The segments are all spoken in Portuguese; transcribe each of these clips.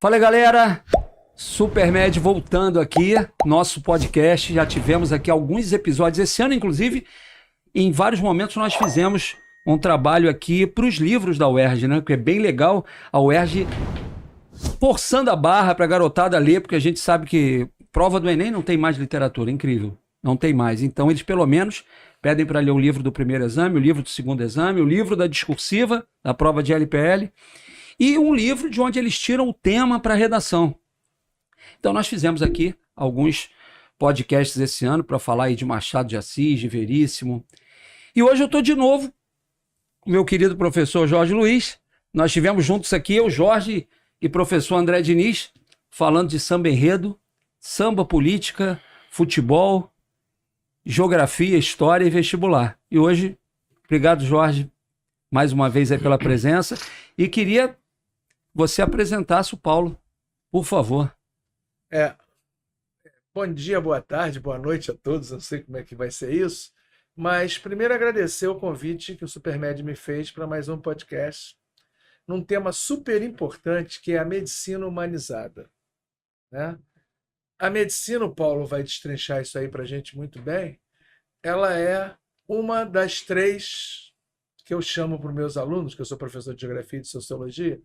Fala, galera! Supermed voltando aqui, nosso podcast. Já tivemos aqui alguns episódios esse ano, inclusive, em vários momentos nós fizemos um trabalho aqui para os livros da UERJ, né? Que é bem legal, a UERJ forçando a barra para a garotada ler, porque a gente sabe que prova do Enem não tem mais literatura, incrível, não tem mais. Então eles pelo menos pedem para ler o livro do primeiro exame, o livro do segundo exame, o livro da discursiva, da prova de LPL, e um livro de onde eles tiram o tema para a redação. Então nós fizemos aqui alguns podcasts esse ano para falar aí de Machado de Assis, de Veríssimo. E hoje eu estou de novo com o meu querido professor Jorge Luiz. Nós estivemos juntos aqui, eu, Jorge e professor André Diniz, falando de samba enredo, samba política, futebol, geografia, história e vestibular. E hoje, obrigado Jorge, mais uma vez aí pela presença. E queria que você apresentasse o Paulo, por favor. Bom dia, boa tarde, boa noite a todos. Não sei como é que vai ser isso, mas primeiro agradecer o convite que o Supermed me fez para mais um podcast num tema super importante que é a medicina humanizada, né? A medicina, o Paulo vai destrinchar isso aí para a gente muito bem, ela é uma das três que eu chamo para os meus alunos, que eu sou professor de Geografia e de Sociologia,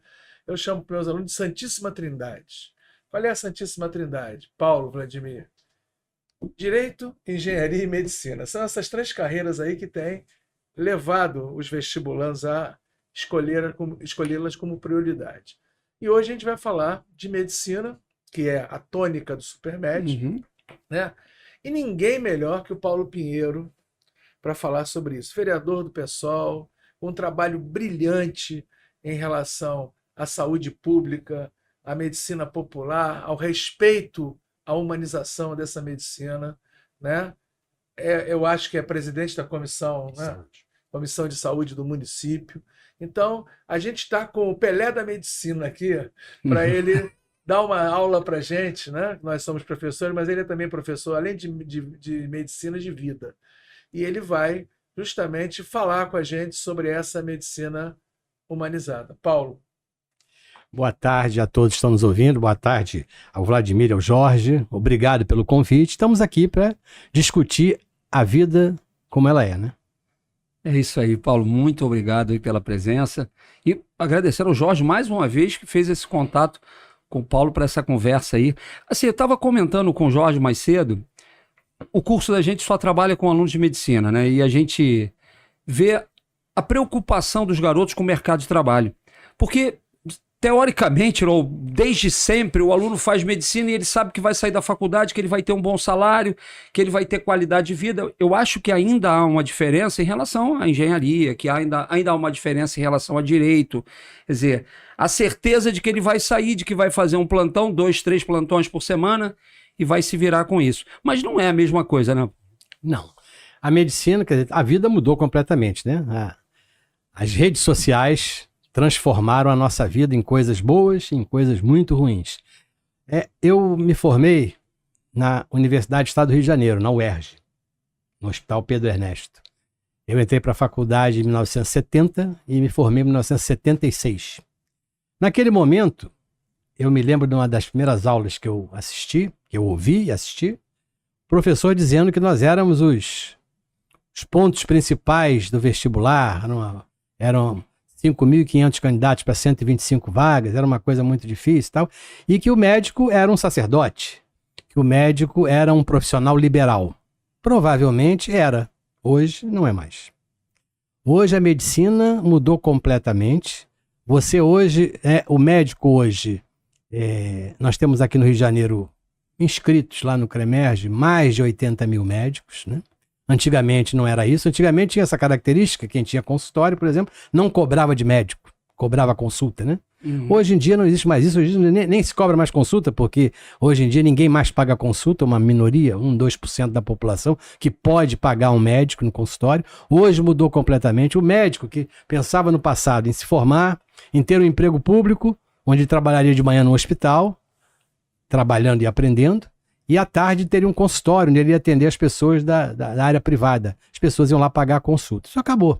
eu chamo para os meus alunos de Santíssima Trindade. Qual é a Santíssima Trindade? Paulo, Vladimir. Direito, Engenharia e Medicina. São essas três carreiras aí que têm levado os vestibulandos a escolhê-las como prioridade. E hoje a gente vai falar de medicina, que é a tônica do Supermed, né? E ninguém melhor que o Paulo Pinheiro para falar sobre isso. Vereador do PSOL, um trabalho brilhante em relação à saúde pública, à medicina popular, ao respeito à humanização dessa medicina, né? Eu acho que é presidente da comissão, né? Comissão de Saúde do município. Então, a gente está com o Pelé da medicina aqui para ele dar uma aula para a gente, né? Nós somos professores, mas ele é também professor, além de medicina, de vida. E ele vai justamente falar com a gente sobre essa medicina humanizada. Paulo. Boa tarde a todos que estão nos ouvindo, boa tarde ao Vladimir e ao Jorge, obrigado pelo convite. Estamos aqui para discutir a vida como ela é, né? É isso aí, Paulo, muito obrigado aí pela presença e agradecer ao Jorge mais uma vez que fez esse contato com o Paulo para essa conversa aí. Assim, eu estava comentando com o Jorge mais cedo, o curso da gente só trabalha com alunos de medicina, né? E a gente vê a preocupação dos garotos com o mercado de trabalho, porque teoricamente, desde sempre, o aluno faz medicina e ele sabe que vai sair da faculdade, que ele vai ter um bom salário, que ele vai ter qualidade de vida. Eu acho que ainda há uma diferença em relação à engenharia, que ainda há uma diferença em relação a direito. Quer dizer, a certeza de que ele vai sair, de que vai fazer um plantão, 2, 3 plantões por semana e vai se virar com isso. Mas não é a mesma coisa, né? Não. A medicina, quer dizer, a vida mudou completamente, né? As redes sociais transformaram a nossa vida em coisas boas e em coisas muito ruins. Eu me formei na Universidade do Estado do Rio de Janeiro, na UERJ, no Hospital Pedro Ernesto. Eu entrei para a faculdade em 1970 e me formei em 1976. Naquele momento, eu me lembro de uma das primeiras aulas que eu assisti, que eu ouvi e assisti, o professor dizendo que nós éramos os pontos principais do vestibular, eram 5.500 candidatos para 125 vagas, era uma coisa muito difícil e tal, e que o médico era um sacerdote, que o médico era um profissional liberal. Provavelmente era, hoje não é mais. Hoje a medicina mudou completamente. O médico hoje, nós temos aqui no Rio de Janeiro inscritos lá no CREMERGE mais de 80 mil médicos, né? Antigamente não era isso. Antigamente tinha essa característica, quem tinha consultório, por exemplo, não cobrava de médico, cobrava consulta, né? Hoje em dia não existe mais isso, hoje nem se cobra mais consulta, porque hoje em dia ninguém mais paga consulta, uma minoria, 2% da população, que pode pagar um médico no consultório. Hoje mudou completamente. O médico que pensava no passado em se formar, em ter um emprego público, onde trabalharia de manhã no hospital, trabalhando e aprendendo, e à tarde teria um consultório onde ele ia atender as pessoas da área privada. As pessoas iam lá pagar a consulta. Isso acabou.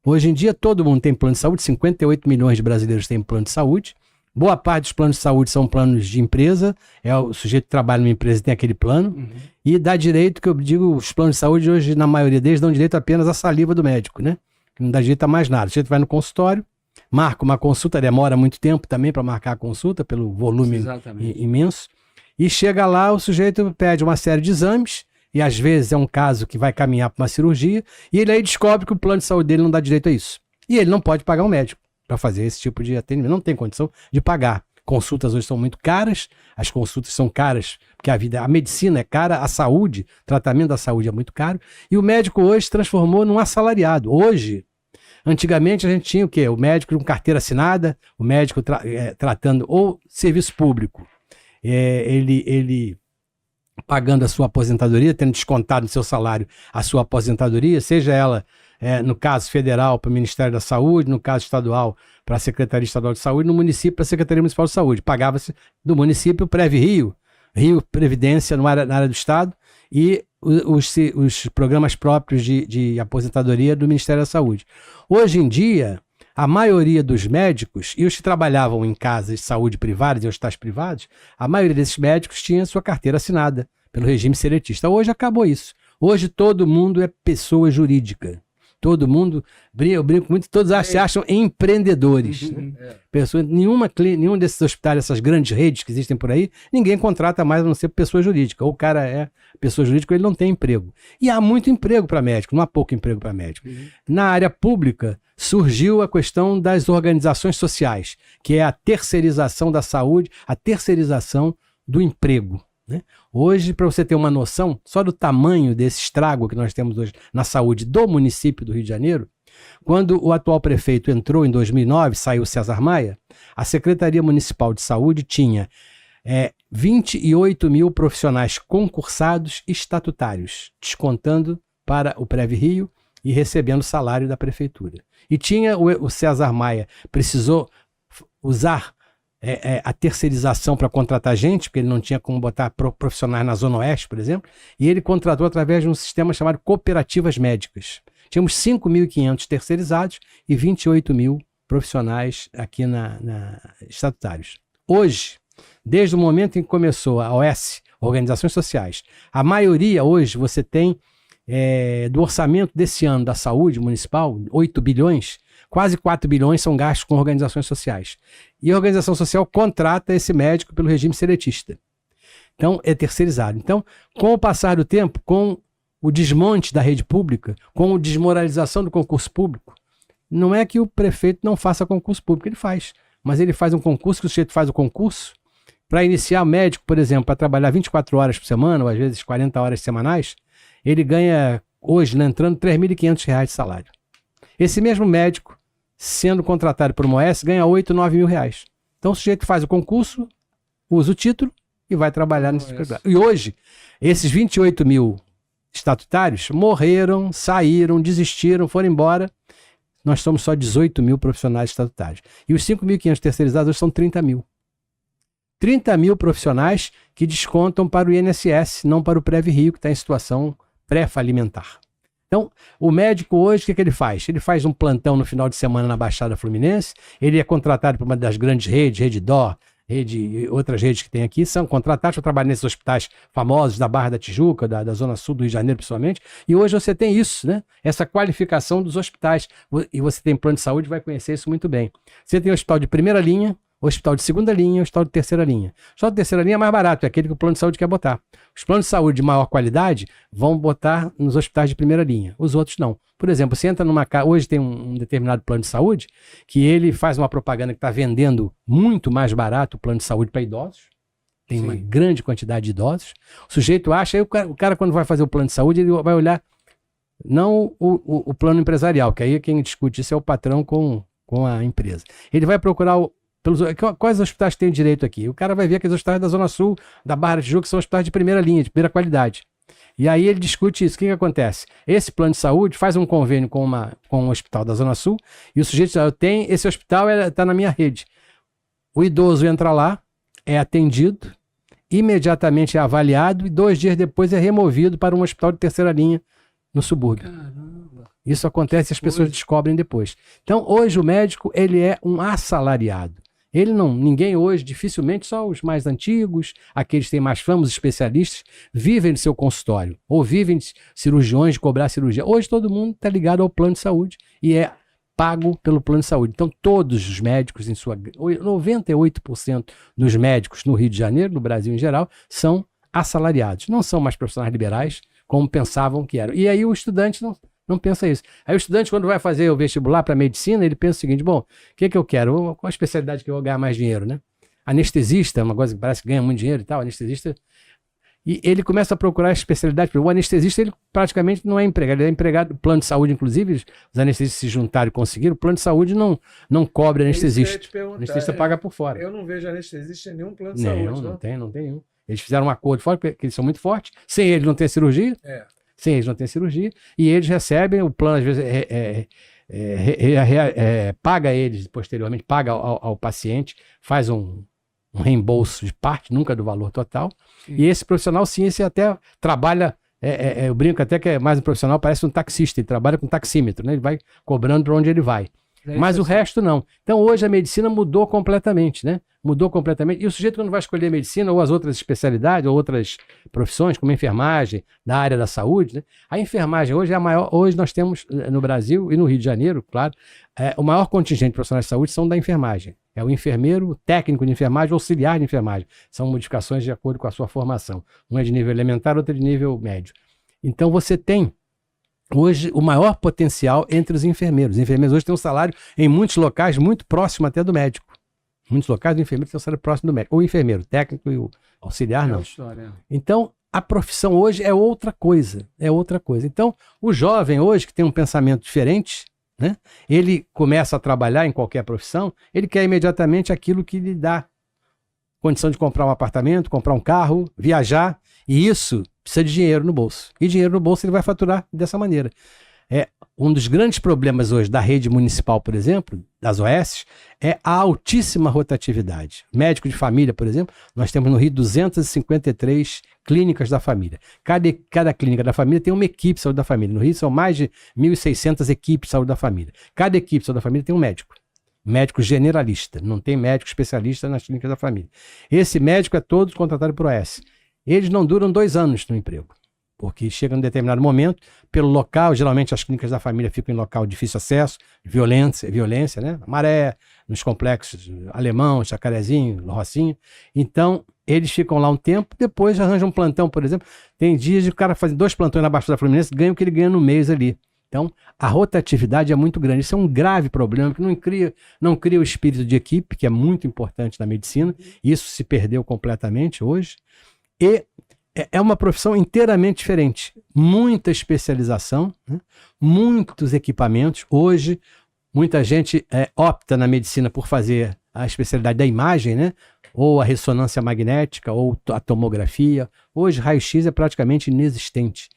Hoje em dia todo mundo tem plano de saúde, 58 milhões de brasileiros têm plano de saúde. Boa parte dos planos de saúde são planos de empresa, é o sujeito que trabalha numa empresa e tem aquele plano, e dá direito, que eu digo, os planos de saúde hoje, na maioria deles, dão direito apenas à saliva do médico, né? Que não dá direito a mais nada. O sujeito vai no consultório, marca uma consulta, demora muito tempo também para marcar a consulta, pelo volume imenso, e chega lá, o sujeito pede uma série de exames, e às vezes é um caso que vai caminhar para uma cirurgia, e ele aí descobre que o plano de saúde dele não dá direito a isso. E ele não pode pagar um médico para fazer esse tipo de atendimento, não tem condição de pagar. Consultas hoje são muito caras, as consultas são caras, porque a medicina é cara, a saúde, o tratamento da saúde é muito caro, e o médico hoje se transformou num assalariado. Hoje, antigamente a gente tinha o quê? O médico com carteira assinada, o médico tratando ou serviço público, ele pagando a sua aposentadoria, tendo descontado no seu salário a sua aposentadoria, seja ela, no caso federal, para o Ministério da Saúde, no caso estadual, para a Secretaria Estadual de Saúde, no município, para a Secretaria Municipal de Saúde. Pagava-se do município Prev-Rio, Rio Previdência na área do Estado, e os programas próprios de aposentadoria do Ministério da Saúde. Hoje em dia, a maioria dos médicos, e os que trabalhavam em casas de saúde privadas e hospitais privados, a maioria desses médicos tinha sua carteira assinada pelo regime seletista. Hoje acabou isso. Hoje todo mundo é pessoa jurídica. Todo mundo, eu brinco muito, todos se acham empreendedores. Né? Nenhum desses hospitais, essas grandes redes que existem por aí, ninguém contrata mais a não ser pessoa jurídica. Ou o cara é pessoa jurídica, ele não tem emprego. E há muito emprego para médico, não há pouco emprego para médico. Na área pública, surgiu a questão das organizações sociais, que é a terceirização da saúde, a terceirização do emprego. Né? Hoje, para você ter uma noção, só do tamanho desse estrago que nós temos hoje na saúde do município do Rio de Janeiro, quando o atual prefeito entrou em 2009, saiu César Maia, a Secretaria Municipal de Saúde tinha 28 mil profissionais concursados estatutários, descontando para o Prev-Rio e recebendo o salário da prefeitura. E tinha o César Maia, precisou usar a terceirização para contratar gente, porque ele não tinha como botar profissionais na Zona Oeste, por exemplo, e ele contratou através de um sistema chamado cooperativas médicas. Tínhamos 5.500 terceirizados e 28 mil profissionais aqui estatutários. Hoje, desde o momento em que começou a OS, Organizações Sociais, a maioria hoje você tem do orçamento desse ano da saúde municipal, 8 bilhões, quase 4 bilhões são gastos com organizações sociais. E a organização social contrata esse médico pelo regime seletista. Então, é terceirizado. Então, com o passar do tempo, com o desmonte da rede pública, com a desmoralização do concurso público, não é que o prefeito não faça concurso público, ele faz. Mas ele faz um concurso, que o sujeito faz o concurso, para iniciar médico, por exemplo, para trabalhar 24 horas por semana, ou às vezes 40 horas semanais, ele ganha, hoje, entrando, R$ 3.500 de salário. Esse mesmo médico, sendo contratado por uma OS, ganha 8, 9 mil reais. Então o sujeito faz o concurso, usa o título e vai trabalhar nesse programa. E hoje, esses 28 mil estatutários morreram, saíram, desistiram, foram embora. Nós somos só 18 mil profissionais estatutários. E os 5.500 terceirizados hoje são 30 mil. 30 mil profissionais que descontam para o INSS, não para o Prev-Rio, que está em situação pré-falimentar. Então, o médico hoje, o que ele faz? Ele faz um plantão no final de semana na Baixada Fluminense, ele é contratado por uma das grandes redes, Rede Dó, outras redes que tem aqui, são contratados para trabalhar nesses hospitais famosos da Barra da Tijuca, da Zona Sul do Rio de Janeiro, principalmente, e hoje você tem isso, né? Essa qualificação dos hospitais, e você tem plano de saúde, vai conhecer isso muito bem. Você tem hospital de primeira linha, hospital de segunda linha, hospital de terceira linha. O hospital de terceira linha é mais barato, é aquele que o plano de saúde quer botar. Os planos de saúde de maior qualidade vão botar nos hospitais de primeira linha, os outros não. Por exemplo, você entra numa casa, hoje tem um determinado plano de saúde, que ele faz uma propaganda que está vendendo muito mais barato o plano de saúde para idosos, tem uma grande quantidade de idosos, o sujeito acha, aí o cara quando vai fazer o plano de saúde, ele vai olhar, não o plano empresarial, que aí quem discute isso é o patrão com a empresa. Ele vai procurar quais hospitais têm direito aqui? O cara vai ver aqueles hospitais da Zona Sul, da Barra da Tijuca, que são hospitais de primeira linha, de primeira qualidade. E aí ele discute isso. O que acontece? Esse plano de saúde faz um convênio com um hospital da Zona Sul e o sujeito diz, esse hospital está na minha rede. O idoso entra lá, é atendido, imediatamente é avaliado e 2 dias depois é removido para um hospital de terceira linha no subúrbio. Caramba. Isso acontece e as pessoas descobrem depois. Então, hoje o médico ele é um assalariado. Ninguém hoje, dificilmente, só os mais antigos, aqueles que têm mais fama, os especialistas, vivem no seu consultório, ou vivem de cirurgiões de cobrar cirurgia. Hoje todo mundo está ligado ao plano de saúde e é pago pelo plano de saúde. Então todos os médicos, 98% dos médicos no Rio de Janeiro, no Brasil em geral, são assalariados. Não são mais profissionais liberais, como pensavam que eram. E aí o estudante não pensa isso. Aí o estudante, quando vai fazer o vestibular para medicina, ele pensa o seguinte: bom, o que eu quero? Qual a especialidade que eu vou ganhar mais dinheiro, né? Anestesista, uma coisa que parece que ganha muito dinheiro e tal, anestesista. E ele começa a procurar a especialidade. O anestesista, ele praticamente não é empregado. Ele é empregado, o plano de saúde, inclusive, os anestesistas se juntaram e conseguiram. O plano de saúde não cobre anestesista. O anestesista paga por fora. Eu não vejo anestesista em nenhum plano de saúde. Não tem nenhum. Eles fizeram um acordo fora, porque eles são muito fortes. Sem eles não tem cirurgia. Sem eles não tem cirurgia. E eles recebem, o plano às vezes paga eles posteriormente, paga ao paciente, faz um reembolso de parte, nunca do valor total. Sim. E esse profissional, sim, esse até trabalha, eu brinco até que é mais um profissional, parece um taxista, ele trabalha com taxímetro, né? Ele vai cobrando para onde ele vai. Mas o resto não. Então hoje a medicina mudou completamente, né? Mudou completamente. E o sujeito, quando vai escolher medicina ou as outras especialidades, ou outras profissões, como a enfermagem, da área da saúde, né? A enfermagem hoje é a maior. Hoje nós temos no Brasil e no Rio de Janeiro, claro, o maior contingente de profissionais de saúde são da enfermagem. É o enfermeiro, o técnico de enfermagem, o auxiliar de enfermagem. São modificações de acordo com a sua formação. Um é de nível elementar, outro é de nível médio. Então você tem hoje o maior potencial entre os enfermeiros. Os enfermeiros hoje têm um salário, em muitos locais, muito próximo até do médico. Muitos locais do enfermeiro têm um salário próximo do médico. O enfermeiro, o técnico e o auxiliar, não. Então, a profissão hoje é outra coisa. É outra coisa. Então, o jovem hoje, que tem um pensamento diferente, né? Ele começa a trabalhar em qualquer profissão, ele quer imediatamente aquilo que lhe dá condição de comprar um apartamento, comprar um carro, viajar, e isso precisa de dinheiro no bolso. E dinheiro no bolso ele vai faturar dessa maneira. Um dos grandes problemas hoje da rede municipal, por exemplo, das OS, é a altíssima rotatividade. Médico de família, por exemplo, nós temos no Rio 253 clínicas da família. Cada clínica da família tem uma equipe de saúde da família. No Rio são mais de 1.600 equipes de saúde da família. Cada equipe de saúde da família tem um médico. Médico generalista. Não tem médico especialista nas clínicas da família. Esse médico é todo contratado por OS. Eles não duram 2 anos no emprego. Porque chega em determinado momento, pelo local, geralmente as clínicas da família ficam em local de difícil acesso, violência, né? Maré, nos complexos Alemão, Jacarezinho, Rocinha. Então, eles ficam lá um tempo, depois arranjam um plantão, por exemplo. Tem dias de o cara fazer 2 plantões na Baixada Fluminense, ganha o que ele ganha no mês ali. Então, a rotatividade é muito grande. Isso é um grave problema, que não cria o espírito de equipe, que é muito importante na medicina. Isso se perdeu completamente hoje. E é uma profissão inteiramente diferente. Muita especialização, né? Muitos equipamentos. Hoje, muita gente opta na medicina por fazer a especialidade da imagem, né? Ou a ressonância magnética, ou a tomografia. Hoje, raio-x é praticamente inexistente.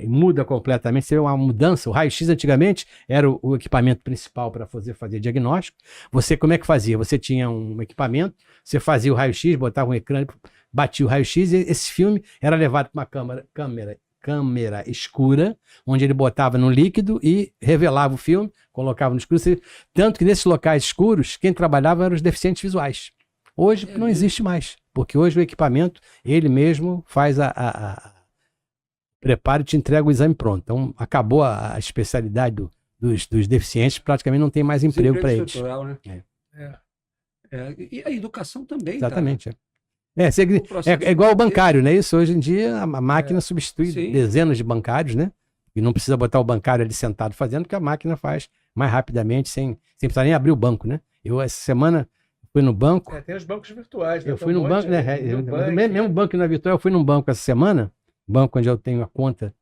Muda completamente. Você vê uma mudança. O raio-x antigamente era o equipamento principal para fazer diagnóstico. Você, como é que fazia? Você tinha um equipamento, você fazia o raio-x, botava um ecrã, batia o raio-x, e esse filme era levado para uma câmera escura, onde ele botava no líquido e revelava o filme, colocava no escuro. Tanto que nesses locais escuros, quem trabalhava eram os deficientes visuais. Hoje não existe mais, porque hoje o equipamento, ele mesmo faz prepara e te entrega o exame pronto. Então, acabou a especialidade dos deficientes, praticamente não tem mais emprego para eles. Né? E a educação também. Exatamente. Tá? É igual o bancário, né? Isso hoje em dia a máquina substitui dezenas de bancários, né? E não precisa botar o bancário ali sentado fazendo, porque a máquina faz mais rapidamente, sem precisar nem abrir o banco, né? Eu, essa semana, fui no banco. Tem os bancos virtuais, né? Eu fui no banco, né? Mesmo banco na virtual, eu fui num banco essa semana, banco onde eu tenho a conta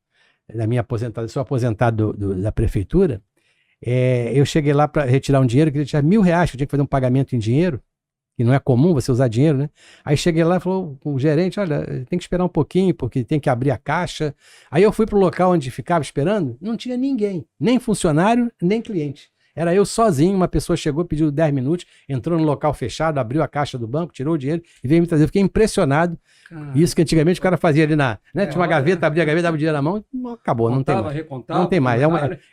da minha aposentada, sou aposentado da prefeitura. Eu cheguei lá para retirar um dinheiro, que tinha R$1.000, que eu tinha que fazer um pagamento em dinheiro, que não é comum você usar dinheiro, né? Aí cheguei lá e falou o gerente, olha, tem que esperar um pouquinho, porque tem que abrir a caixa. Aí eu fui para o local onde ficava esperando, não tinha ninguém, nem funcionário, nem cliente. Era eu sozinho, uma pessoa chegou, pediu 10 minutos, entrou no local fechado, abriu a caixa do banco, tirou o dinheiro e veio me trazer. Eu fiquei impressionado. Isso que antigamente o cara fazia ali né? Tinha uma gaveta, abria a gaveta, dava o dinheiro na mão, acabou, não tem mais. Não tem mais.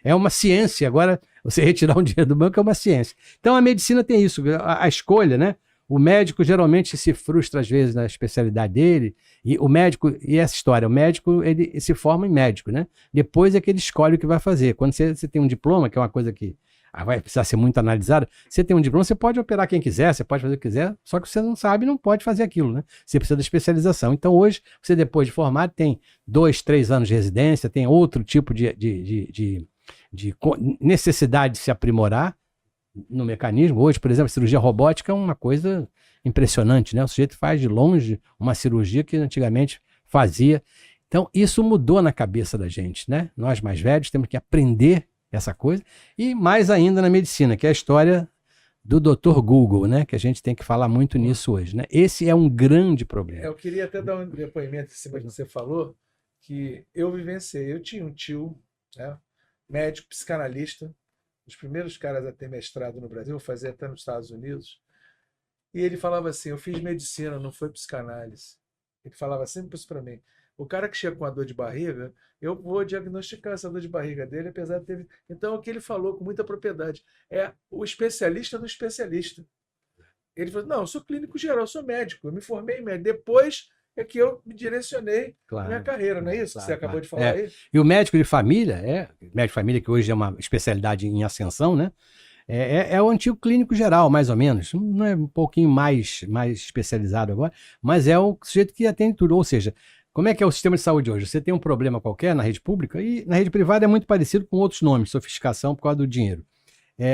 É uma ciência. Agora, você retirar um dinheiro do banco é uma ciência. Então, a medicina tem isso, a escolha, né? O médico geralmente se frustra às vezes na especialidade dele, e o médico, e essa história, o médico ele se forma em médico, né? Depois é que ele escolhe o que vai fazer. Quando você tem um diploma, que é uma coisa que vai precisar ser muito analisada, você tem um diploma, você pode operar quem quiser, você pode fazer o que quiser, só que você não sabe, não pode fazer aquilo, né? Você precisa da especialização. Então hoje, você depois de formado, tem 2, 3 anos de residência, tem outro tipo de necessidade de se aprimorar no mecanismo. Hoje, por exemplo, a cirurgia robótica é uma coisa impressionante, né? O sujeito faz de longe uma cirurgia que antigamente fazia. Então, isso mudou na cabeça da gente, né? Nós mais velhos temos que aprender essa coisa, e mais ainda na medicina, que é a história do Dr. Google, né? Que a gente tem que falar muito nisso hoje, né? Esse é um grande problema. Eu queria até dar um depoimento em cima do que você falou, que eu vivenciei. Eu tinha um tio, né, médico, psicanalista, os primeiros caras a ter mestrado no Brasil, eu fazia até nos Estados Unidos, e ele falava assim, eu fiz medicina, não foi psicanálise. Ele falava sempre isso para mim. O cara que chega com uma dor de barriga, eu vou diagnosticar essa dor de barriga dele, apesar de ter... Então, o que ele falou com muita propriedade é o especialista do especialista. Ele falou, não, eu sou clínico geral, eu sou médico, eu me formei em médico. Depois é que eu me direcionei na minha carreira, não é isso que você acabou de falar aí? E o médico de família, médico de família que hoje é uma especialidade em ascensão, né? É o antigo clínico geral, mais ou menos. Não é um pouquinho mais especializado agora, mas é o sujeito que atende tudo. Ou seja, como é que é o sistema de saúde hoje? Você tem um problema qualquer na rede pública, e na rede privada é muito parecido com outros nomes, sofisticação por causa do dinheiro.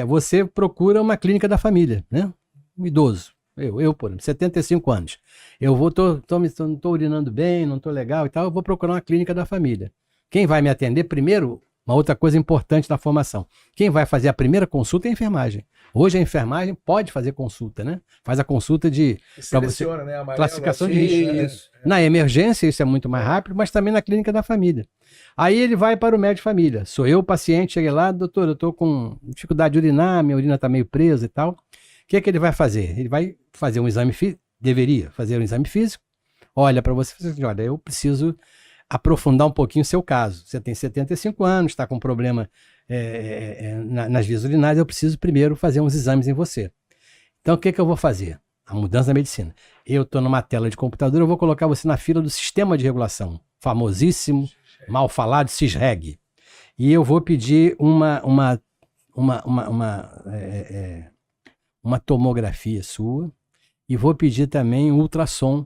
Você procura uma clínica da família, né? Um idoso. Eu, por exemplo, 75 anos. Eu não estou urinando bem, não estou legal e tal, eu vou procurar uma clínica da família. Quem vai me atender primeiro? Uma outra coisa importante na formação. Quem vai fazer a primeira consulta é a enfermagem. Hoje a enfermagem pode fazer consulta, né? Faz a consulta de seleciona, né? Amarelo, classificação de risco. Na emergência isso é muito mais rápido, mas também na clínica da família. Aí ele vai para o médico de família. Sou eu, o paciente, cheguei lá, doutor, eu estou com dificuldade de urinar, minha urina está meio presa e tal. O que é que ele vai fazer? Ele vai fazer um exame físico, deveria fazer um exame físico, olha para você e fala assim, olha, eu preciso aprofundar um pouquinho o seu caso. Você tem 75 anos, está com problema nas vias urinárias, eu preciso primeiro fazer uns exames em você. Então, o que eu vou fazer? A mudança da medicina. Eu estou numa tela de computador, eu vou colocar você na fila do sistema de regulação, famosíssimo, mal falado, SISREG. E eu vou pedir uma tomografia sua e vou pedir também um ultrassom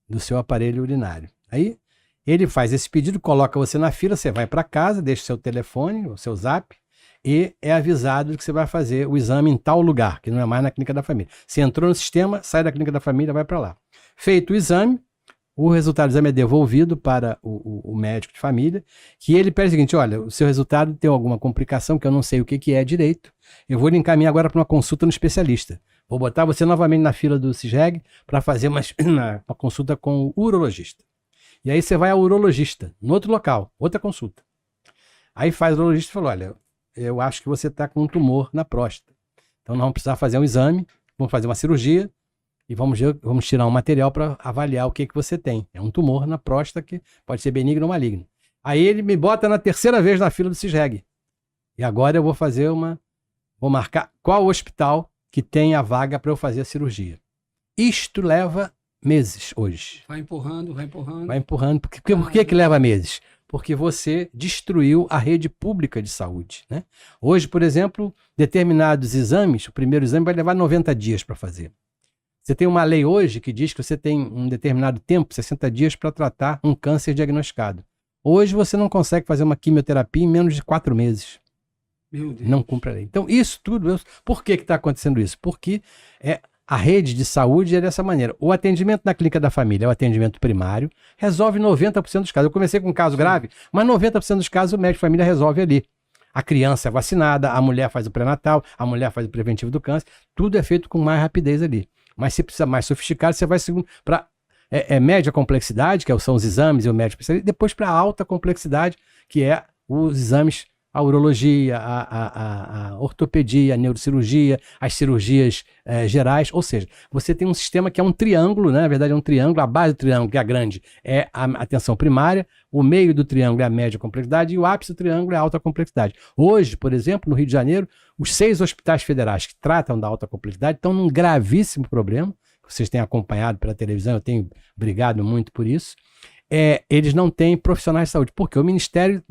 do seu aparelho urinário. Aí, ele faz esse pedido, coloca você na fila, você vai para casa, deixa o seu telefone, o seu zap, e é avisado de que você vai fazer o exame em tal lugar, que não é mais na clínica da família. Você entrou no sistema, sai da clínica da família, vai para lá. Feito o exame, o resultado do exame é devolvido para o médico de família, que ele pede o seguinte, olha, o seu resultado tem alguma complicação que eu não sei o que é direito, eu vou lhe encaminhar agora para uma consulta no especialista. Vou botar você novamente na fila do SISREG para fazer uma consulta com o urologista. E aí você vai ao urologista, no outro local, outra consulta. Aí faz o urologista e fala, olha, eu acho que você está com um tumor na próstata. Então nós vamos precisar fazer um exame, vamos fazer uma cirurgia e vamos tirar um material para avaliar o que você tem. É um tumor na próstata que pode ser benigno ou maligno. Aí ele me bota na terceira vez na fila do SISREG. E agora eu vou fazer vou marcar qual hospital que tem a vaga para eu fazer a cirurgia. Isto leva meses hoje. Vai empurrando. Vai empurrando. Por que leva meses? Porque você destruiu a rede pública de saúde, né? Hoje, por exemplo, determinados exames, o primeiro exame vai levar 90 dias para fazer. Você tem uma lei hoje que diz que você tem um determinado tempo, 60 dias, para tratar um câncer diagnosticado. Hoje você não consegue fazer uma quimioterapia em menos de 4 meses. Meu Deus. Não cumpre a lei. Então, isso tudo... Por que está acontecendo isso? Porque a rede de saúde é dessa maneira. O atendimento na clínica da família é o atendimento primário, resolve 90% dos casos. Eu comecei com um caso grave, mas 90% dos casos o médico de família resolve ali. A criança é vacinada, a mulher faz o pré-natal, a mulher faz o preventivo do câncer, tudo é feito com mais rapidez ali. Mas se precisa mais sofisticado, você vai para média complexidade, que são os exames e o médico especialista, e depois para alta complexidade, que é os exames a urologia, a ortopedia, a neurocirurgia, as cirurgias gerais, ou seja, você tem um sistema que é um triângulo, né? Na verdade é um triângulo, a base do triângulo, que é a grande, é a atenção primária, o meio do triângulo é a média complexidade e o ápice do triângulo é a alta complexidade. Hoje, por exemplo, no Rio de Janeiro, os 6 hospitais federais que tratam da alta complexidade estão num gravíssimo problema, que vocês têm acompanhado pela televisão, eu tenho brigado muito por isso. Eles não têm profissionais de saúde, porque o Ministério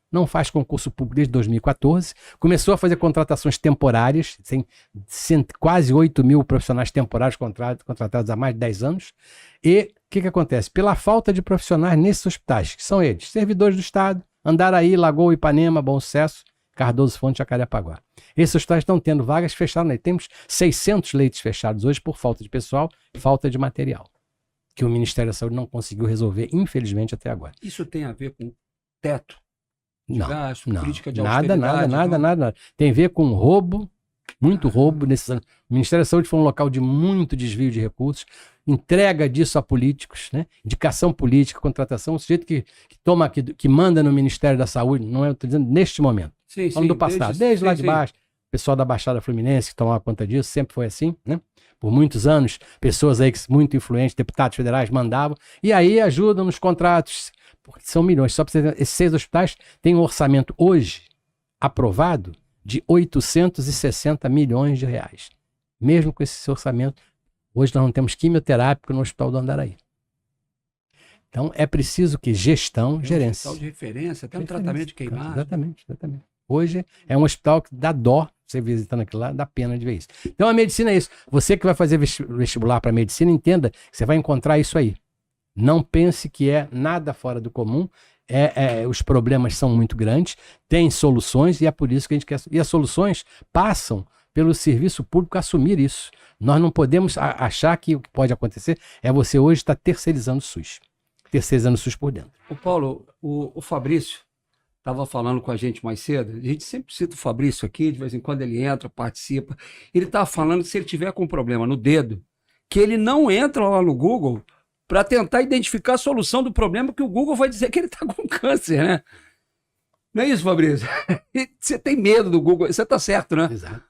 não faz concurso público desde 2014, começou a fazer contratações temporárias, tem quase 8 mil profissionais temporários contratados há mais de 10 anos, e o que acontece? Pela falta de profissionais nesses hospitais, que são eles, servidores do Estado, Andaraí, Lagoa, Ipanema, Bom Sucesso, Cardoso Fonte, Jacarepaguá. Esses hospitais estão tendo vagas fechadas, né? Temos 600 leitos fechados hoje por falta de pessoal e falta de material, que o Ministério da Saúde não conseguiu resolver, infelizmente, até agora. Isso tem a ver com teto? Não, gasto, não, política de nada. austeridade, Tem a ver com roubo, muito roubo nesses anos. O Ministério da Saúde foi um local de muito desvio de recursos, entrega disso a políticos, né? Indicação política, contratação, o sujeito que manda no Ministério da Saúde, não é, eu estou dizendo neste momento, falando do passado, desde lá de baixo, o pessoal da Baixada Fluminense que tomava conta disso, sempre foi assim, né? Por muitos anos, pessoas aí muito influentes, deputados federais mandavam, e aí ajudam nos contratos, porque são milhões. Só para você ver, esses 6 hospitais têm um orçamento hoje aprovado de 860 milhões de reais. Mesmo com esse orçamento, hoje nós não temos quimioterápico no Hospital do Andaraí. Então é preciso que gestão, gerência. Um hospital de referência, até um tratamento de queimado. Exatamente. Hoje é um hospital que dá dó, você visitando aquilo lá, dá pena de ver isso. Então a medicina é isso. Você que vai fazer vestibular para medicina, entenda que você vai encontrar isso aí. Não pense que é nada fora do comum. Os problemas são muito grandes, tem soluções e é por isso que a gente quer. E as soluções passam pelo serviço público assumir isso. Nós não podemos achar que o que pode acontecer é você hoje estar terceirizando o SUS. Terceirizando o SUS por dentro. O Paulo, o Fabrício estava falando com a gente mais cedo. A gente sempre cita o Fabrício aqui, de vez em quando ele entra, participa. Ele estava falando que se ele tiver com um problema no dedo, que ele não entra lá no Google para tentar identificar a solução do problema, que o Google vai dizer que ele está com câncer, né? Não é isso, Fabrício? Você tem medo do Google, você está certo, né? Exato.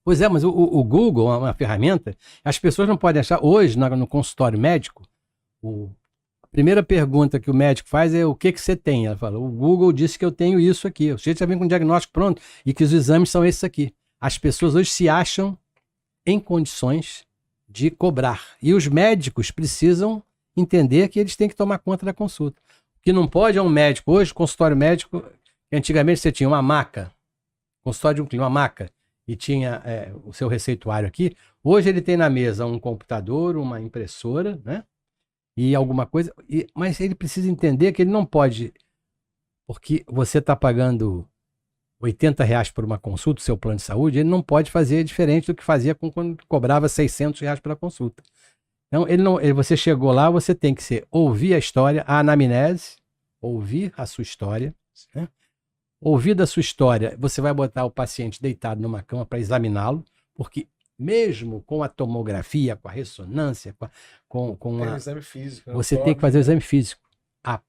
Pois é, mas o Google é uma ferramenta, as pessoas não podem achar, hoje no consultório médico, a primeira pergunta que o médico faz é o que você tem? Ela fala, o Google disse que eu tenho isso aqui, o sujeito já vem com o diagnóstico pronto e que os exames são esses aqui. As pessoas hoje se acham em condições de cobrar e os médicos precisam entender que eles têm que tomar conta da consulta. O que não pode é um médico. Hoje, consultório médico, antigamente você tinha uma maca, consultório de um cliente, uma maca, e tinha o seu receituário aqui. Hoje ele tem na mesa um computador, uma impressora, né? E alguma coisa. Mas ele precisa entender que ele não pode, porque você está pagando R$80 por uma consulta, o seu plano de saúde, ele não pode fazer diferente do que fazia quando cobrava R$600 pela consulta. Então, você chegou lá, você tem que ouvir a história, a anamnese, ouvir a sua história, né? Ouvir da sua história, você vai botar o paciente deitado numa cama para examiná-lo, porque mesmo com a tomografia, com a ressonância, com o exame físico, você tem que fazer o exame físico.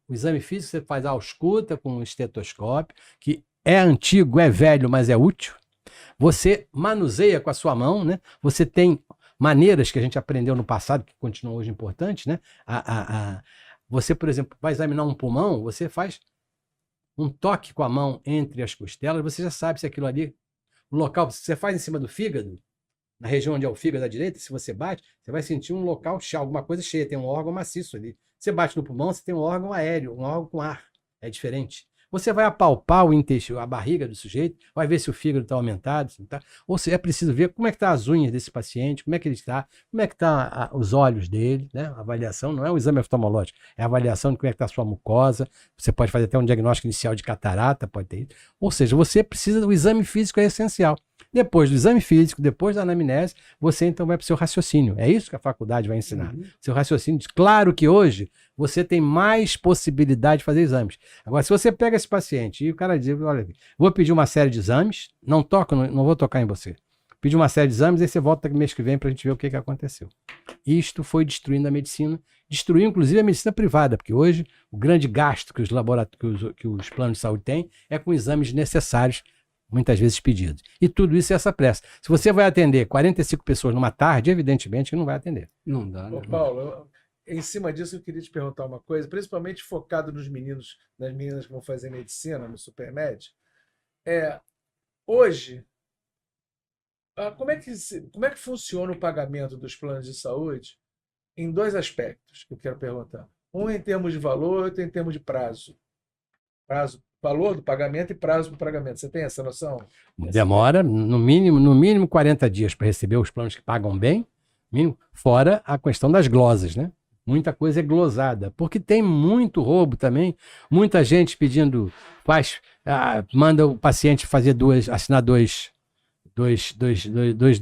O exame físico você faz a ausculta com um estetoscópio, que é antigo, é velho, mas é útil. Você manuseia com a sua mão, né? Você tem maneiras que a gente aprendeu no passado, que continuam hoje importantes, né? Você, por exemplo, vai examinar um pulmão, você faz um toque com a mão entre as costelas, você já sabe se aquilo ali, o local, você faz em cima do fígado, na região onde é o fígado à direita, se você bate, você vai sentir um local cheio, alguma coisa cheia, tem um órgão maciço ali. Você bate no pulmão, você tem um órgão aéreo, um órgão com ar, é diferente. Você vai apalpar o intestino, a barriga do sujeito, vai ver se o fígado está aumentado, se não tá. Ou se é preciso ver como é que estão as unhas desse paciente, como é que ele está, como é que estão os olhos dele, né? A avaliação não é um exame oftalmológico, é a avaliação de como é que está a sua mucosa. Você pode fazer até um diagnóstico inicial de catarata, pode ter isso. Ou seja, você precisa do exame físico, é essencial. Depois do exame físico, depois da anamnese, você então vai para o seu raciocínio. É isso que a faculdade vai ensinar. Seu raciocínio. Claro que hoje você tem mais possibilidade de fazer exames. Agora, se você pega esse paciente e o cara diz, olha, vou pedir uma série de exames, não vou tocar em você. Pedir uma série de exames e você volta mês que vem para a gente ver o que aconteceu. Isto foi destruindo a medicina destruiu inclusive a medicina privada, porque hoje o grande gasto que que os planos de saúde têm é com exames necessários, muitas vezes pedidos. E tudo isso é essa pressa. Se você vai atender 45 pessoas numa tarde, evidentemente que não vai atender. Não dá, né? Ô, Paulo, em cima disso eu queria te perguntar uma coisa, principalmente focado nos meninos, nas meninas que vão fazer medicina no Supermed. Hoje, como é que funciona o pagamento dos planos de saúde em dois aspectos que eu quero perguntar. Um em termos de valor, outro em termos de prazo. Valor do pagamento e prazo do pagamento. Você tem essa noção? Demora no mínimo 40 dias para receber os planos que pagam bem, fora a questão das glosas, né? Muita coisa é glosada, porque tem muito roubo também, muita gente pedindo, manda o paciente assinar dois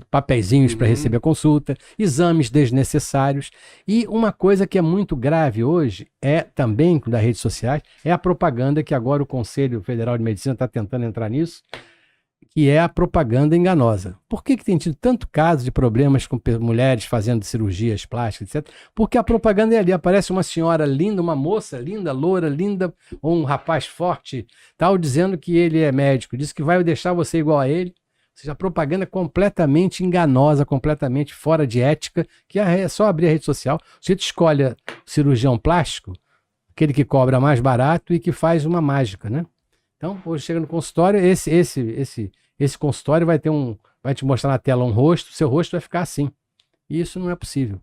papeizinhos para receber a consulta, exames desnecessários. E uma coisa que é muito grave hoje, também das redes sociais, é a propaganda que agora o Conselho Federal de Medicina está tentando entrar nisso, que é a propaganda enganosa. Por que tem tido tanto caso de problemas com mulheres fazendo cirurgias plásticas, etc? Porque a propaganda é ali, aparece uma senhora linda, uma moça linda, loura, linda, ou um rapaz forte, tal, dizendo que ele é médico, diz que vai deixar você igual a ele. Ou seja, a propaganda é completamente enganosa, completamente fora de ética, que é só abrir a rede social. Você escolhe o cirurgião plástico, aquele que cobra mais barato e que faz uma mágica, né? Então, hoje chega no consultório, esse consultório vai te mostrar na tela um rosto, seu rosto vai ficar assim. E isso não é possível.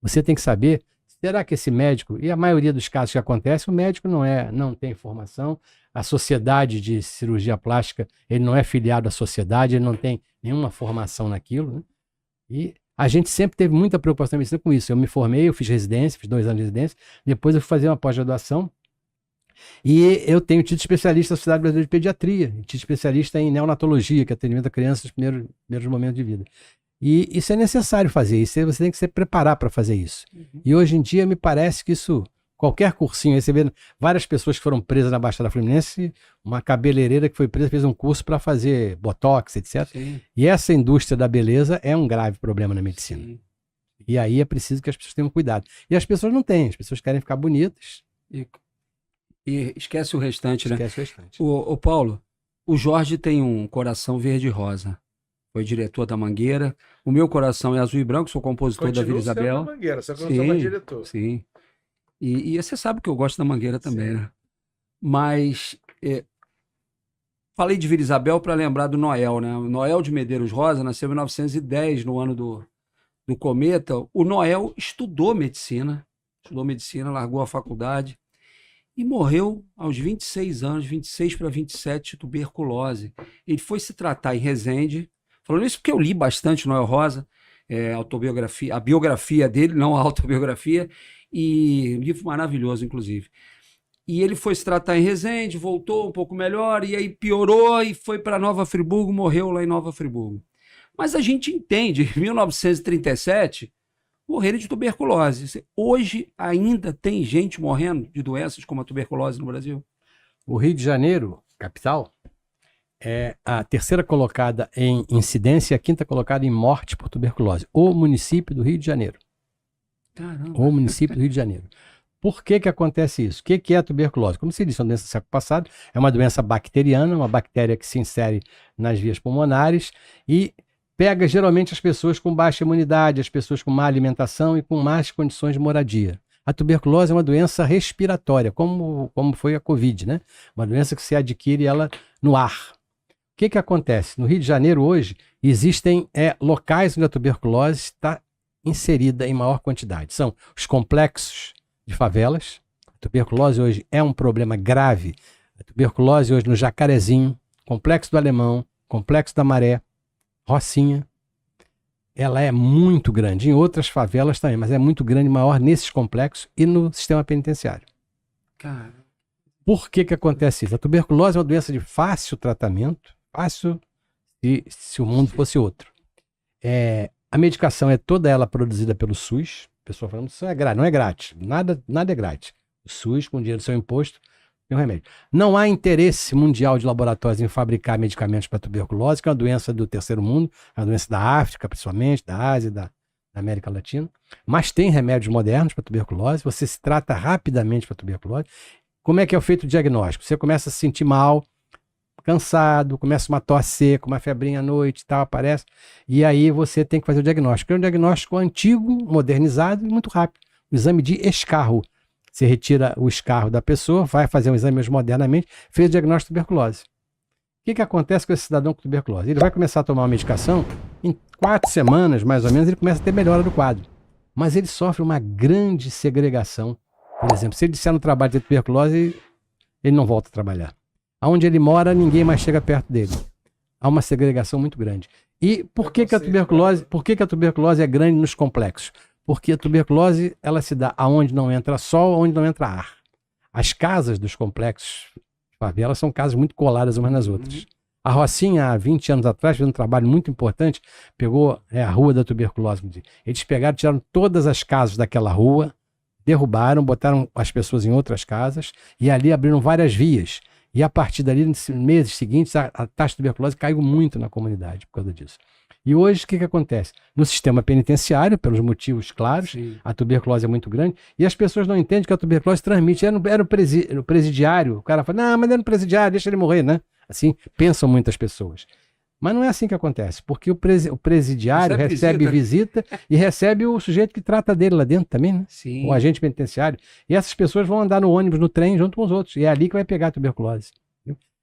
Você tem que saber, será que esse médico, e a maioria dos casos que acontece, o médico não tem formação, a sociedade de cirurgia plástica, ele não é filiado à sociedade, ele não tem nenhuma formação naquilo, né? E a gente sempre teve muita preocupação em medicina com isso. Eu me formei, eu fiz residência, fiz 2 anos de residência, depois eu fui fazer uma pós-graduação, e eu tenho título especialista na Sociedade Brasileira de Pediatria, título especialista em neonatologia, que é atendimento a crianças nos primeiros momentos de vida. E isso é necessário fazer, você tem que se preparar para fazer isso. E hoje em dia me parece que isso, qualquer cursinho, aí você vê várias pessoas que foram presas na Baixada Fluminense, uma cabeleireira que foi presa fez um curso para fazer botox, etc. Sim. E essa indústria da beleza é um grave problema na medicina. Sim. E aí é preciso que as pessoas tenham cuidado. E as pessoas não têm, as pessoas querem ficar bonitas. E esquece o restante, né? Esquece o restante. O Paulo, o Jorge tem um coração verde e rosa. Foi diretor da Mangueira. O meu coração é azul e branco, sou compositor da Vila Isabel. Da Mangueira, só que eu não sou mais diretor. Sim. E você sabe que eu gosto da Mangueira também, né? Mas falei de Vila Isabel para lembrar do Noel, né? O Noel de Medeiros Rosa nasceu em 1910, no ano do cometa. O Noel estudou medicina, largou a faculdade. E morreu aos 26 anos, 26 para 27, de tuberculose. Ele foi se tratar em Resende. Falando isso porque eu li bastante Noel Rosa, a biografia dele, não a autobiografia, e um livro maravilhoso, inclusive. E ele foi se tratar em Resende, voltou um pouco melhor, e aí piorou e foi para Nova Friburgo, morreu lá em Nova Friburgo. Mas a gente entende, em 1937... morreram de tuberculose. Hoje ainda tem gente morrendo de doenças como a tuberculose no Brasil? O Rio de Janeiro, capital, é a 3ª colocada em incidência e a 5ª colocada em morte por tuberculose. O município do Rio de Janeiro. Caramba. O município do Rio de Janeiro. Por que acontece isso? O que é a tuberculose? Como se disse, é uma doença do século passado, é uma doença bacteriana, uma bactéria que se insere nas vias pulmonares e pega geralmente as pessoas com baixa imunidade, as pessoas com má alimentação e com más condições de moradia. A tuberculose é uma doença respiratória, como foi a Covid, né? Uma doença que se adquire ela no ar. O que acontece? No Rio de Janeiro hoje existem locais onde a tuberculose está inserida em maior quantidade. São os complexos de favelas. A tuberculose hoje é um problema grave. A tuberculose hoje no Jacarezinho, Complexo do Alemão, Complexo da Maré, Rocinha, ela é muito grande, em outras favelas também, mas é muito grande, maior nesses complexos e no sistema penitenciário. Cara. Por que acontece isso? A tuberculose é uma doença de fácil tratamento, fácil se o mundo fosse outro. A medicação é toda ela produzida pelo SUS, o pessoal falando, isso não é grátis, nada é grátis. O SUS, com o dinheiro do seu imposto, tem um remédio. Não há interesse mundial de laboratórios em fabricar medicamentos para tuberculose, que é uma doença do terceiro mundo, é uma doença da África, principalmente, da Ásia, na América Latina, mas tem remédios modernos para tuberculose, você se trata rapidamente para tuberculose. Como é que é feito o diagnóstico? Você começa a se sentir mal, cansado, começa uma tosse seca, uma febrinha à noite e tal, aparece, e aí você tem que fazer o diagnóstico. É um diagnóstico antigo, modernizado e muito rápido. O exame de escarro. Você retira o escarro da pessoa, vai fazer um exame mais modernamente, fez o diagnóstico de tuberculose. O que acontece com esse cidadão com tuberculose? Ele vai começar a tomar uma medicação, em 4 semanas, mais ou menos, ele começa a ter melhora do quadro. Mas ele sofre uma grande segregação. Por exemplo, se ele disser no trabalho de tuberculose, ele não volta a trabalhar. Aonde ele mora, ninguém mais chega perto dele. Há uma segregação muito grande. E por que a tuberculose é grande nos complexos? Porque a tuberculose, ela se dá aonde não entra sol, aonde não entra ar. As casas dos complexos favelas são casas muito coladas umas nas outras. A Rocinha, há 20 anos atrás, fez um trabalho muito importante, pegou a Rua da Tuberculose. Eles pegaram, tiraram todas as casas daquela rua, derrubaram, botaram as pessoas em outras casas e ali abriram várias vias. E a partir dali, nos meses seguintes, a taxa de tuberculose caiu muito na comunidade por causa disso. E hoje, o que acontece? No sistema penitenciário, pelos motivos claros, sim, a tuberculose é muito grande, e as pessoas não entendem que a tuberculose transmite. Era o presidiário, o cara fala, não, mas é no presidiário, deixa ele morrer, né? Assim pensam muitas pessoas. Mas não é assim que acontece, porque o presidiário recebe visita e recebe o sujeito que trata dele lá dentro também, né? Sim. O agente penitenciário. E essas pessoas vão andar no ônibus, no trem, junto com os outros. E é ali que vai pegar a tuberculose.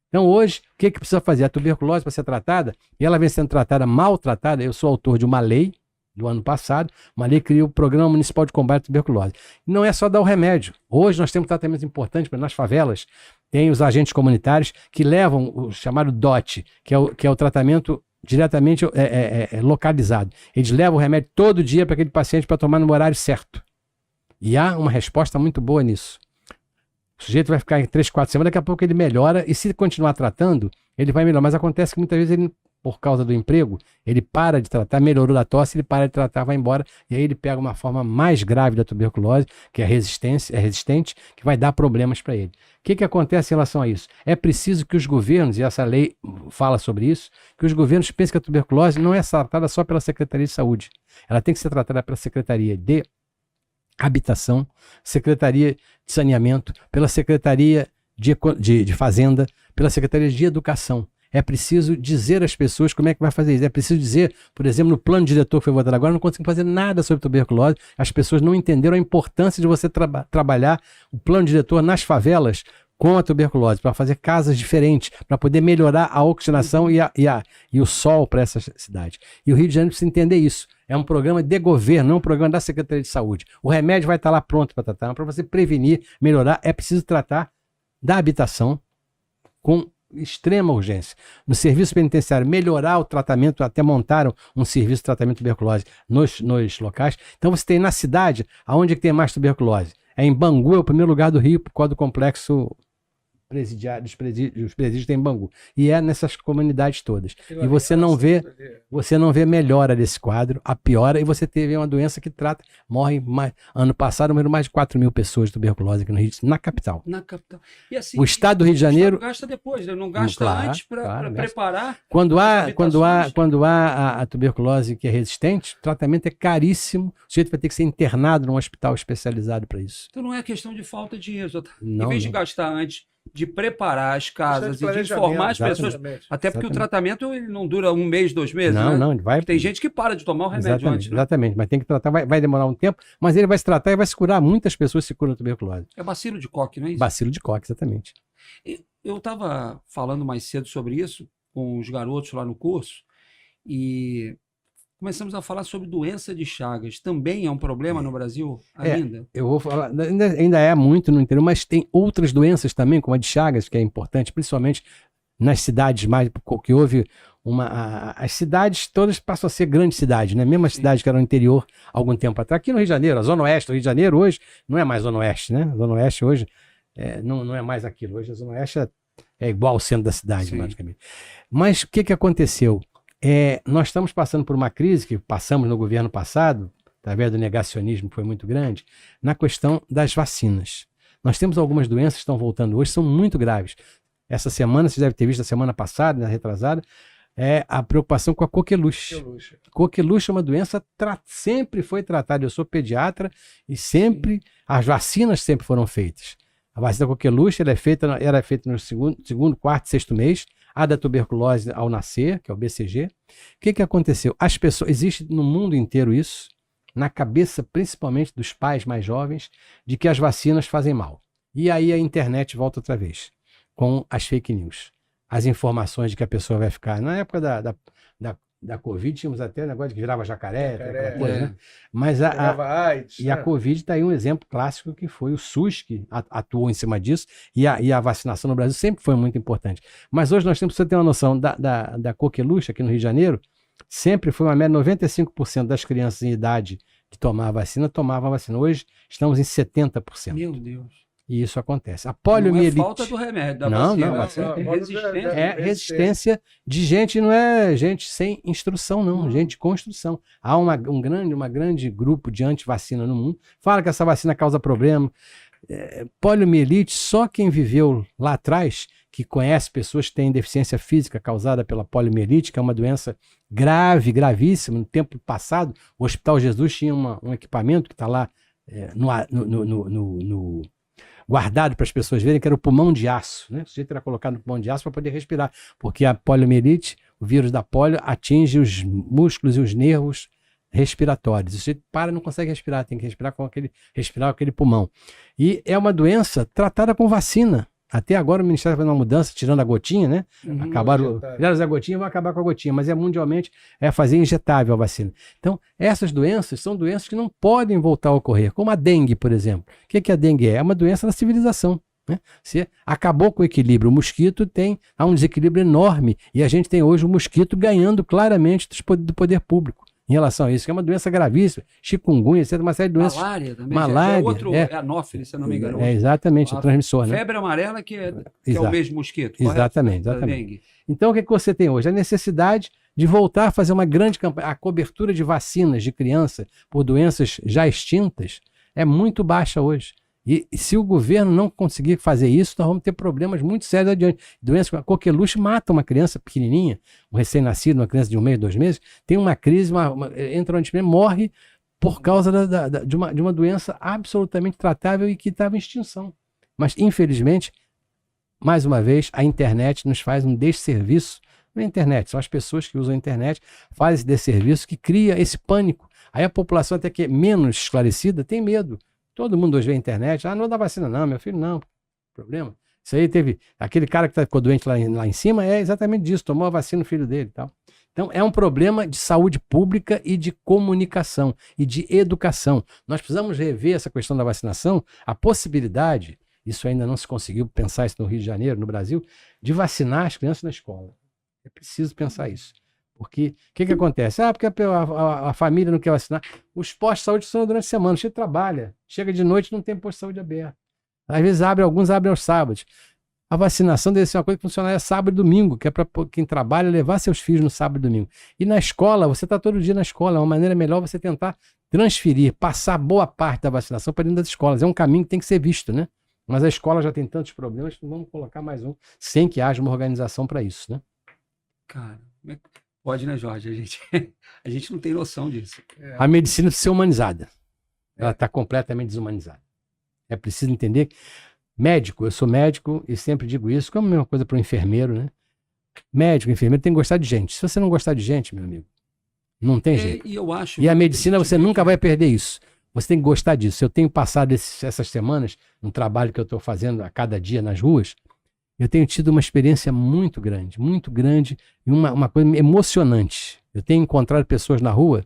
Então hoje, o que precisa fazer? A tuberculose para ser tratada, e ela vem sendo tratada, maltratada. Eu sou autor de uma lei do ano passado, uma lei que cria o Programa Municipal de Combate à Tuberculose. Não é só dar o remédio. Hoje nós temos tratamentos importantes nas favelas. Tem os agentes comunitários que levam o chamado DOT, que é o tratamento diretamente localizado. Eles levam o remédio todo dia para aquele paciente para tomar no horário certo. E há uma resposta muito boa nisso. O sujeito vai ficar em 3, 4 semanas, daqui a pouco ele melhora, e se continuar tratando, ele vai melhorar. Mas acontece que muitas vezes ele, por causa do emprego, ele para de tratar, melhorou da tosse, ele para de tratar, vai embora, e aí ele pega uma forma mais grave da tuberculose, que é resistente, que vai dar problemas para ele. O que acontece em relação a isso? É preciso que os governos, e essa lei fala sobre isso, que os governos pensem que a tuberculose não é tratada só pela Secretaria de Saúde. Ela tem que ser tratada pela Secretaria de Habitação, Secretaria de Saneamento, pela Secretaria de Fazenda, pela Secretaria de Educação. É preciso dizer às pessoas como é que vai fazer isso. É preciso dizer, por exemplo, no plano diretor que foi votado agora, não conseguimos fazer nada sobre tuberculose. As pessoas não entenderam a importância de você trabalhar o plano diretor nas favelas com a tuberculose, para fazer casas diferentes, para poder melhorar a oxigenação e o sol para essa cidade. E o Rio de Janeiro precisa entender isso. É um programa de governo, não é um programa da Secretaria de Saúde. O remédio vai estar lá pronto para tratar, mas para você prevenir, melhorar, é preciso tratar da habitação com extrema urgência. No serviço penitenciário, melhorar o tratamento, até montaram um serviço de tratamento de tuberculose nos locais. Então você tem na cidade, aonde que tem mais tuberculose? É em Bangu, é o primeiro lugar do Rio, por causa do complexo presidiário, os presídios tem em Bangu. E é nessas comunidades todas. E você não vê melhora desse quadro, a piora, e você teve uma doença que morre ano passado, morreram mais de 4 mil pessoas de tuberculose aqui no Rio, na capital. Na capital. E assim, o estado do Rio de Janeiro... O gasta depois, não gasta antes para preparar. Quando há a tuberculose que é resistente, o tratamento é caríssimo, o sujeito vai ter que ser internado num hospital especializado para isso. Então não é questão de falta de dinheiro, em vez de gastar antes, de preparar as casas e de informar as pessoas, até porque o tratamento ele não dura 1 mês, 2 meses, né? Tem gente que para de tomar o remédio antes. Exatamente, mas tem que tratar, vai demorar um tempo, mas ele vai se tratar e vai se curar. Muitas pessoas se curam da tuberculose. É bacilo de Koch, não é isso? Bacilo de Koch, exatamente. Eu estava falando mais cedo sobre isso com os garotos lá no curso e começamos a falar sobre doença de Chagas. Também é um problema no Brasil ainda? Eu vou falar, ainda é muito no interior, mas tem outras doenças também, como a de Chagas, que é importante, principalmente nas cidades mais que houve as cidades todas passam a ser grandes cidades, né? Mesmo as cidades que eram no interior algum tempo atrás. Aqui no Rio de Janeiro, a Zona Oeste do Rio de Janeiro hoje não é mais Zona Oeste, né? A Zona Oeste hoje não é mais aquilo. Hoje a Zona Oeste é igual ao centro da cidade, praticamente. Mas o que aconteceu? Nós estamos passando por uma crise que passamos no governo passado, através do negacionismo que foi muito grande, na questão das vacinas. Nós temos algumas doenças que estão voltando hoje, são muito graves. Essa semana, vocês devem ter visto a semana passada, na retrasada, é a preocupação com a coqueluche. Coqueluche. Coqueluche é uma doença sempre foi tratada. Eu sou pediatra e sempre as vacinas sempre foram feitas. A vacina da coqueluche era feita no segundo, quarto, sexto mês. A da tuberculose ao nascer, que é o BCG. O que aconteceu? As pessoas, existe no mundo inteiro isso, na cabeça principalmente dos pais mais jovens, de que as vacinas fazem mal. E aí a internet volta outra vez, com as fake news. As informações de que a pessoa vai ficar. Na época da Covid, tínhamos até negócio de que virava jacaré, aquela coisa, né? Mas AIDS, a Covid está aí um exemplo clássico que foi o SUS que atuou em cima disso e a vacinação no Brasil sempre foi muito importante. Mas hoje nós temos, para você ter uma noção, da coqueluche aqui no Rio de Janeiro, sempre foi uma média, 95% das crianças em idade que tomavam a vacina. Hoje estamos em 70%. Meu Deus. E isso acontece. A poliomielite... Não é falta do remédio, da não, vacina. Não, vacina tem resistência. É resistência de gente, não é gente sem instrução, não. Gente com instrução. Há um grande grupo de antivacina no mundo. Fala que essa vacina causa problema. Poliomielite, só quem viveu lá atrás, que conhece pessoas que têm deficiência física causada pela poliomielite, que é uma doença grave, gravíssima. No tempo passado, o Hospital Jesus tinha um equipamento que está lá guardado para as pessoas verem, que era o pulmão de aço, né? O sujeito era colocado no pulmão de aço para poder respirar, porque a poliomielite, o vírus da polio, atinge os músculos e os nervos respiratórios. O sujeito não consegue respirar, tem que respirar com aquele pulmão. E é uma doença tratada com vacina. Até agora o Ministério está fazendo uma mudança, tirando a gotinha, né? Fizeram a gotinha e vão acabar com a gotinha, mas mundialmente é fazer injetável a vacina. Então, essas doenças são doenças que não podem voltar a ocorrer, como a dengue, por exemplo. O que a dengue é? É uma doença da civilização. Né? Você acabou com o equilíbrio. O mosquito há um desequilíbrio enorme e a gente tem hoje o mosquito ganhando claramente do poder público em relação a isso, que é uma doença gravíssima, chikungunya, etc., uma série de doenças. Malária também. Malária. É anófile, se não me engano. É exatamente, o transmissor. Né? Febre amarela, que é o mesmo mosquito. Exatamente. Então, o que você tem hoje? A necessidade de voltar a fazer uma grande campanha. A cobertura de vacinas de criança por doenças já extintas é muito baixa hoje. E se o governo não conseguir fazer isso, nós vamos ter problemas muito sérios adiante. Doença como a coqueluche mata uma criança pequenininha, um recém-nascido, uma criança de 1 mês, 2 meses, tem uma crise, entra no antibiótico, morre por causa de uma doença absolutamente tratável e que estava em extinção. Mas, infelizmente, mais uma vez, a internet nos faz um desserviço. Não é a internet, são as pessoas que usam a internet, fazem esse desserviço que cria esse pânico. Aí a população, até que é menos esclarecida, tem medo. Todo mundo hoje vê a internet, não dá vacina não, meu filho não, problema. Isso aí teve, aquele cara que ficou doente lá em cima é exatamente disso, tomou a vacina no filho dele e tal. Então é um problema de saúde pública e de comunicação e de educação. Nós precisamos rever essa questão da vacinação, a possibilidade, isso ainda não se conseguiu pensar isso no Rio de Janeiro, no Brasil, de vacinar as crianças na escola. É preciso pensar isso. Porque o que acontece? Porque a família não quer vacinar. Os postos de saúde funcionam durante a semana. Você trabalha, chega de noite não tem posto de saúde aberto. Às vezes alguns abrem aos sábados. A vacinação deve ser uma coisa que funcionaria sábado e domingo, que é para quem trabalha levar seus filhos no sábado e domingo. E na escola, você está todo dia na escola. É uma maneira melhor você tentar transferir, passar boa parte da vacinação para dentro das escolas. É um caminho que tem que ser visto, né? Mas a escola já tem tantos problemas que não vamos colocar mais um sem que haja uma organização para isso, né? Cara, pode, né, Jorge? A gente não tem noção disso. A medicina precisa ser humanizada. Ela está completamente desumanizada. É preciso entender que eu sou médico e sempre digo isso, como a mesma coisa para o enfermeiro, né? Médico, enfermeiro tem que gostar de gente. Se você não gostar de gente, meu amigo, não tem jeito. E eu acho. E a medicina, você nunca vai perder isso. Você tem que gostar disso. Eu tenho passado essas semanas, no trabalho que eu estou fazendo a cada dia nas ruas, eu tenho tido uma experiência muito grande e uma coisa emocionante. Eu tenho encontrado pessoas na rua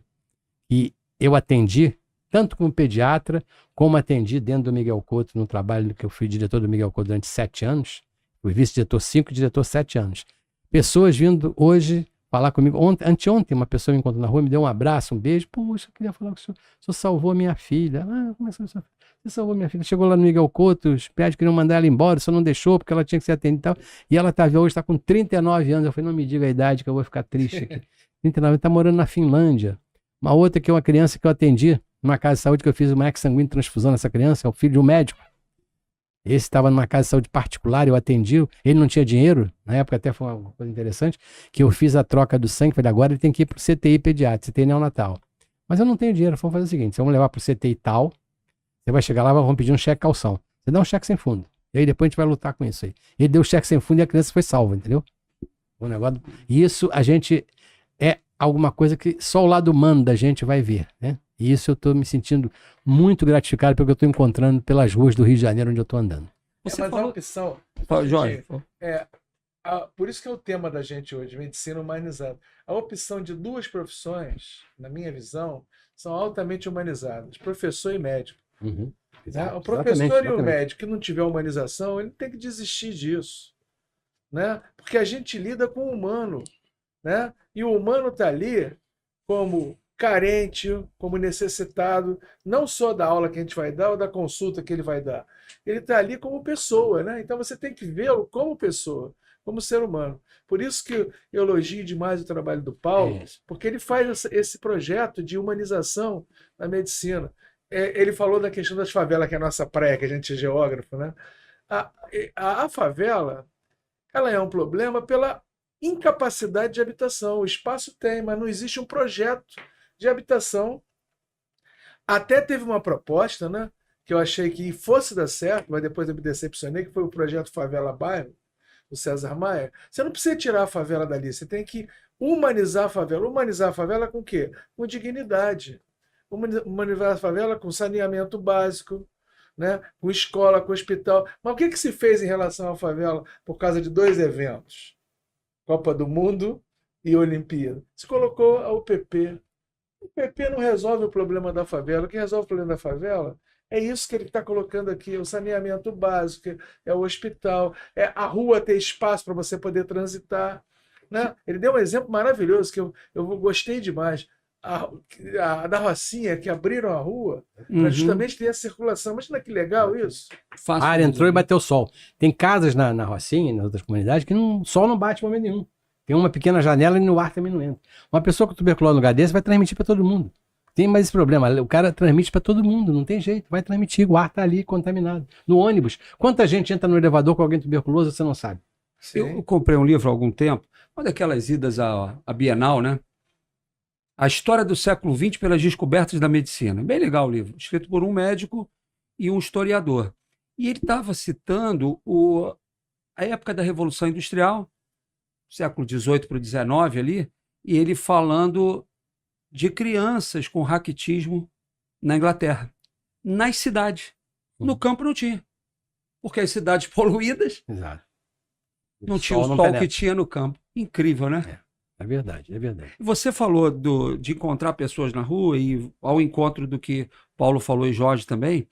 e eu atendi, tanto como pediatra, como atendi dentro do Miguel Couto, no trabalho que eu fui diretor do Miguel Couto durante 7 anos, fui vice-diretor 5 e diretor 7 anos. Pessoas vindo hoje falar comigo. Anteontem, uma pessoa me encontrou na rua, me deu um abraço, um beijo. Poxa, eu queria falar com o senhor salvou a minha filha. Como é que você salvou minha filha? Chegou lá no Miguel Couto, os médicos queriam mandar ela embora, só não deixou porque ela tinha que ser atendida e tal. E ela hoje está com 39 anos. Eu falei, não me diga a idade que eu vou ficar triste aqui. 39 anos, está morando na Finlândia. Uma outra que é uma criança que eu atendi numa casa de saúde, que eu fiz uma ex-sanguíneo transfusão nessa criança, é o filho de um médico. Esse estava numa casa de saúde particular, eu atendi, ele não tinha dinheiro, na época até foi uma coisa interessante, que eu fiz a troca do sangue, falei, agora ele tem que ir para o CTI pediátrico, CTI neonatal. Mas eu não tenho dinheiro, vamos fazer o seguinte, vamos levar para o CTI tal, você vai chegar lá, vamos pedir um cheque calção. Você dá um cheque sem fundo. E aí depois a gente vai lutar com isso aí. Ele deu o cheque sem fundo e a criança foi salva, entendeu? O negócio... Isso a gente é alguma coisa que só o lado humano da gente vai ver, né? E isso eu estou me sentindo muito gratificado porque eu estou encontrando pelas ruas do Rio de Janeiro onde eu estou andando. Mas Você a falou... opção... Jorge. Por isso que é o tema da gente hoje, medicina humanizada. A opção de duas profissões, na minha visão, são altamente humanizadas, professor e médico. Uhum. Né? O professor e o médico que não tiver humanização, ele tem que desistir disso. Né? Porque a gente lida com o humano. Né? E o humano está ali como carente, como necessitado, não só da aula que a gente vai dar ou da consulta que ele vai dar. Ele está ali como pessoa. Né? Então você tem que vê-lo como pessoa, como ser humano. Por isso que eu elogio demais o trabalho do Paulo, porque ele faz esse projeto de humanização na medicina. Ele falou da questão das favelas, que é a nossa praia, que a gente é geógrafo, né? A favela, ela é um problema pela incapacidade de habitação. O espaço tem, mas não existe um projeto de habitação. Até teve uma proposta, né? Que eu achei que fosse dar certo, mas depois eu me decepcionei, que foi o projeto Favela Bairro, do César Maia. Você não precisa tirar a favela dali, você tem que humanizar a favela. Humanizar a favela com o quê? Com dignidade. Humanizar a favela com saneamento básico, né? Com escola, com hospital. Mas o que se fez em relação à favela por causa de dois eventos? Copa do Mundo e Olimpíada. Se colocou a UPP. O UPP não resolve o problema da favela. O que resolve o problema da favela é isso que ele está colocando aqui, o saneamento básico, é o hospital, é a rua ter espaço para você poder transitar. Né? Ele deu um exemplo maravilhoso que eu gostei demais. Da Rocinha, que abriram a rua para justamente ter a circulação. Imagina que legal isso. A área entrou e bateu sol. Tem casas na Rocinha e nas outras comunidades que o sol não bate em momento nenhum. Tem uma pequena janela e no ar também não entra. Uma pessoa com tuberculose no lugar desse vai transmitir para todo mundo. Tem mais esse problema. O cara transmite para todo mundo, não tem jeito. Vai transmitir, o ar está ali contaminado. No ônibus, quanta gente entra no elevador com alguém tuberculoso, você não sabe. Sim. Eu comprei um livro há algum tempo, uma daquelas idas à Bienal, né? A História do Século XX pelas Descobertas da Medicina. Bem legal o livro, escrito por um médico e um historiador. E ele estava citando a época da Revolução Industrial, século XVIII para o XIX ali, e ele falando de crianças com raquitismo na Inglaterra, nas cidades. No campo não tinha, porque as cidades poluídas não tinha o sol que tinha no campo. Incrível, né? É verdade, é verdade. Você falou de encontrar pessoas na rua e ao encontro do que Paulo falou e Jorge também,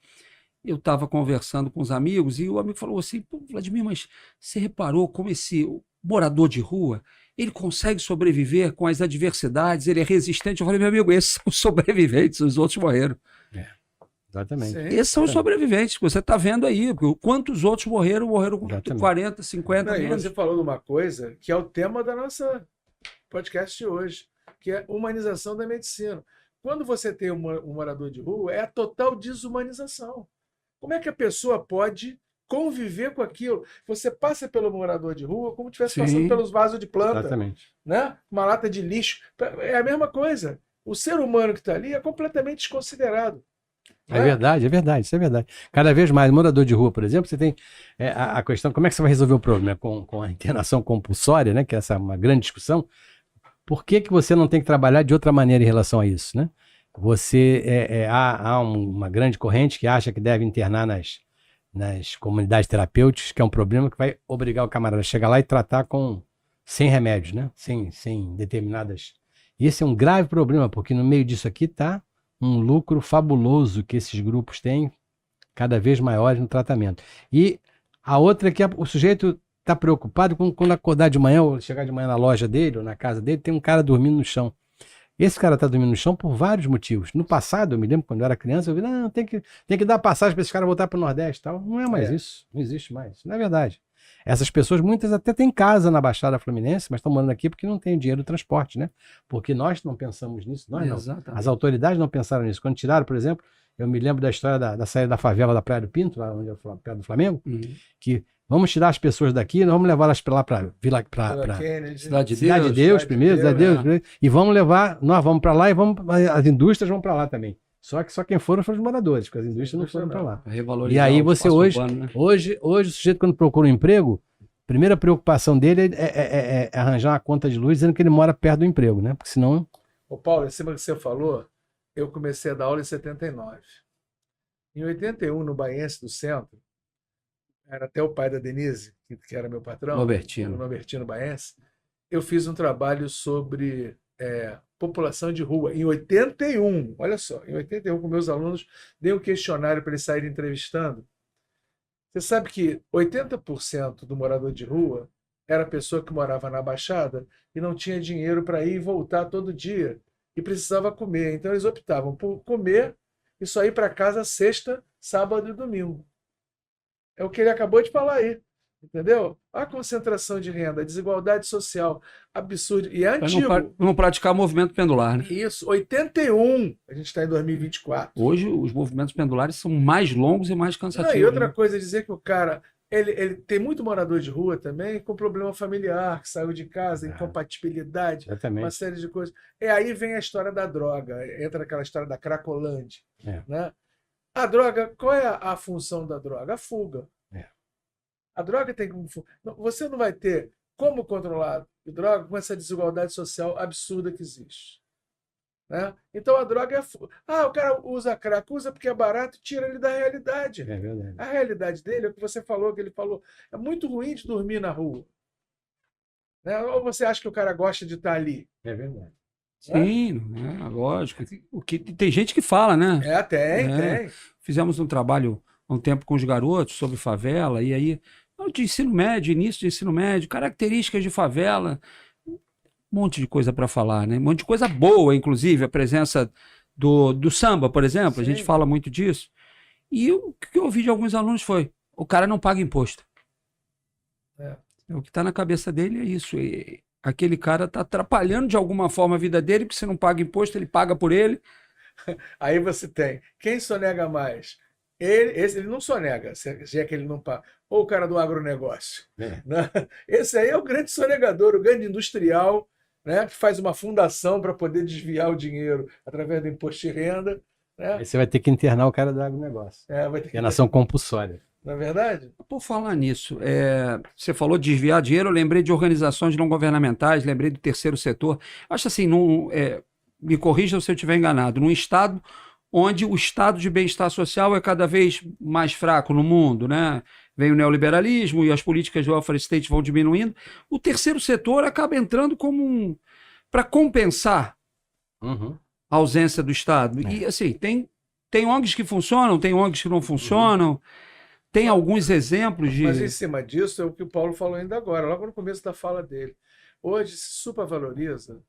eu estava conversando com os amigos e o amigo falou assim, pô, Vladimir, mas você reparou como esse morador de rua, ele consegue sobreviver com as adversidades, ele é resistente? Eu falei, meu amigo, esses são os sobreviventes, os outros morreram. Exatamente. Sim, esses são os sobreviventes que você está vendo aí. Quantos outros morreram com 40, 50 anos. Você falou de uma coisa que é o tema da nossa podcast de hoje, que é humanização da medicina. Quando você tem um morador de rua, é a total desumanização. Como é que a pessoa pode conviver com aquilo? Você passa pelo morador de rua como se estivesse passando pelos vasos de planta. Exatamente. Né? Uma lata de lixo. É a mesma coisa. O ser humano que está ali é completamente desconsiderado. É verdade, isso é verdade. Cada vez mais, morador de rua, por exemplo, você tem a questão, como é que você vai resolver o problema com a internação compulsória, né? Que essa é uma grande discussão. Por que você não tem que trabalhar de outra maneira em relação a isso, né? Há uma grande corrente que acha que deve internar nas comunidades terapêuticas, que é um problema que vai obrigar o camarada a chegar lá e tratar sem remédios, né? Sem determinadas... Esse é um grave problema, porque no meio disso aqui está um lucro fabuloso que esses grupos têm, cada vez maiores no tratamento. E a outra é que o sujeito está preocupado quando acordar de manhã, ou chegar de manhã na loja dele, ou na casa dele, tem um cara dormindo no chão. Esse cara está dormindo no chão por vários motivos. No passado, eu me lembro, quando eu era criança, eu vi, não, tem que dar passagem para esse cara voltar para o Nordeste e tal. Não é mais isso, não existe mais. Isso não é verdade. Essas pessoas, muitas até têm casa na Baixada Fluminense, mas estão morando aqui porque não tem dinheiro do transporte, né? Porque nós não pensamos nisso, nós não. Exatamente. As autoridades não pensaram nisso. Quando tiraram, por exemplo, eu me lembro da história da saída da favela da Praia do Pinto, lá onde eu falo, perto do Flamengo, que vamos tirar as pessoas daqui, nós vamos levá-las para lá para Cidade de Cidade de Deus primeiro, Cidade de Deus, primeiro, e vamos levar, nós vamos para lá e vamos, as indústrias vão para lá também. Só que só quem foram os moradores, porque as indústrias não foram para lá. Revalorizar E aí o você espaço hoje, urbano, né? hoje o sujeito quando procura um emprego, a primeira preocupação dele é arranjar uma conta de luz dizendo que ele mora perto do emprego, né? Porque senão... Ô Paulo, em cima do que você falou, eu comecei a dar aula em 79. Em 81, no Baiense do Centro, era até o pai da Denise, que era meu patrão, Robertino. o Robertino Baiense, eu fiz um trabalho sobre população de rua. Em 81, olha só, em 81, com meus alunos, dei um questionário para eles saírem entrevistando. Você sabe que 80% do morador de rua era pessoa que morava na Baixada e não tinha dinheiro para ir e voltar todo dia e precisava comer. Então eles optavam por comer e só ir para casa sexta, sábado e domingo. É o que ele acabou de falar aí. Entendeu? A concentração de renda, a desigualdade social absurda. E é Pra antigo. não praticar movimento pendular, né? Isso, 81. A gente está em 2024. Hoje os movimentos pendulares são mais longos e mais cansativos. E outra né? coisa é dizer que o cara, ele tem muito morador de rua também com problema familiar, que saiu de casa, incompatibilidade, uma Exatamente. série de coisas. E aí vem a história da droga, entra aquela história da Cracolândia. Né? A droga, qual é a função da droga? A fuga. A droga tem como... Você não vai ter como controlar a droga com essa desigualdade social absurda que existe. Né? Então a droga é... o cara usa crack, usa porque é barato, tira ele da realidade. É verdade. A realidade dele é o que você falou, que ele falou. É muito ruim de dormir na rua. Né? Ou você acha que o cara gosta de estar ali? É verdade. Sim, lógico. Tem gente que fala, né? Tem. Fizemos um trabalho há um tempo com os garotos sobre favela, e aí, de ensino médio, início de ensino médio, características de favela, um monte de coisa para falar, né? Um monte de coisa boa, inclusive, a presença do samba, por exemplo, Sim. a gente fala muito disso. E o que eu ouvi de alguns alunos foi: o cara não paga imposto. O que está na cabeça dele é isso. Aquele cara está atrapalhando de alguma forma a vida dele, porque se não paga imposto, ele paga por ele. Aí você tem. Quem sonega mais? Ele não sonega, se é que ele não paga. Ou o cara do agronegócio. Né? Esse aí é o grande sonegador, o grande industrial, né? Que faz uma fundação para poder desviar o dinheiro através do imposto de renda. Né? Aí você vai ter que internar o cara do agronegócio. Vai ter que... Internação compulsória. Não é verdade? Por falar nisso, você falou de desviar dinheiro, eu lembrei de organizações não governamentais, lembrei do terceiro setor. Acho assim, me corrija se eu estiver enganado, num estado onde o estado de bem-estar social é cada vez mais fraco no mundo, né? Vem o neoliberalismo e as políticas de welfare state vão diminuindo, o terceiro setor acaba entrando como para compensar a ausência do Estado. E assim, tem ONGs que funcionam, tem ONGs que não funcionam. Tem alguns exemplos de... Mas em cima disso é o que o Paulo falou ainda agora, logo no começo da fala dele. Hoje se supervaloriza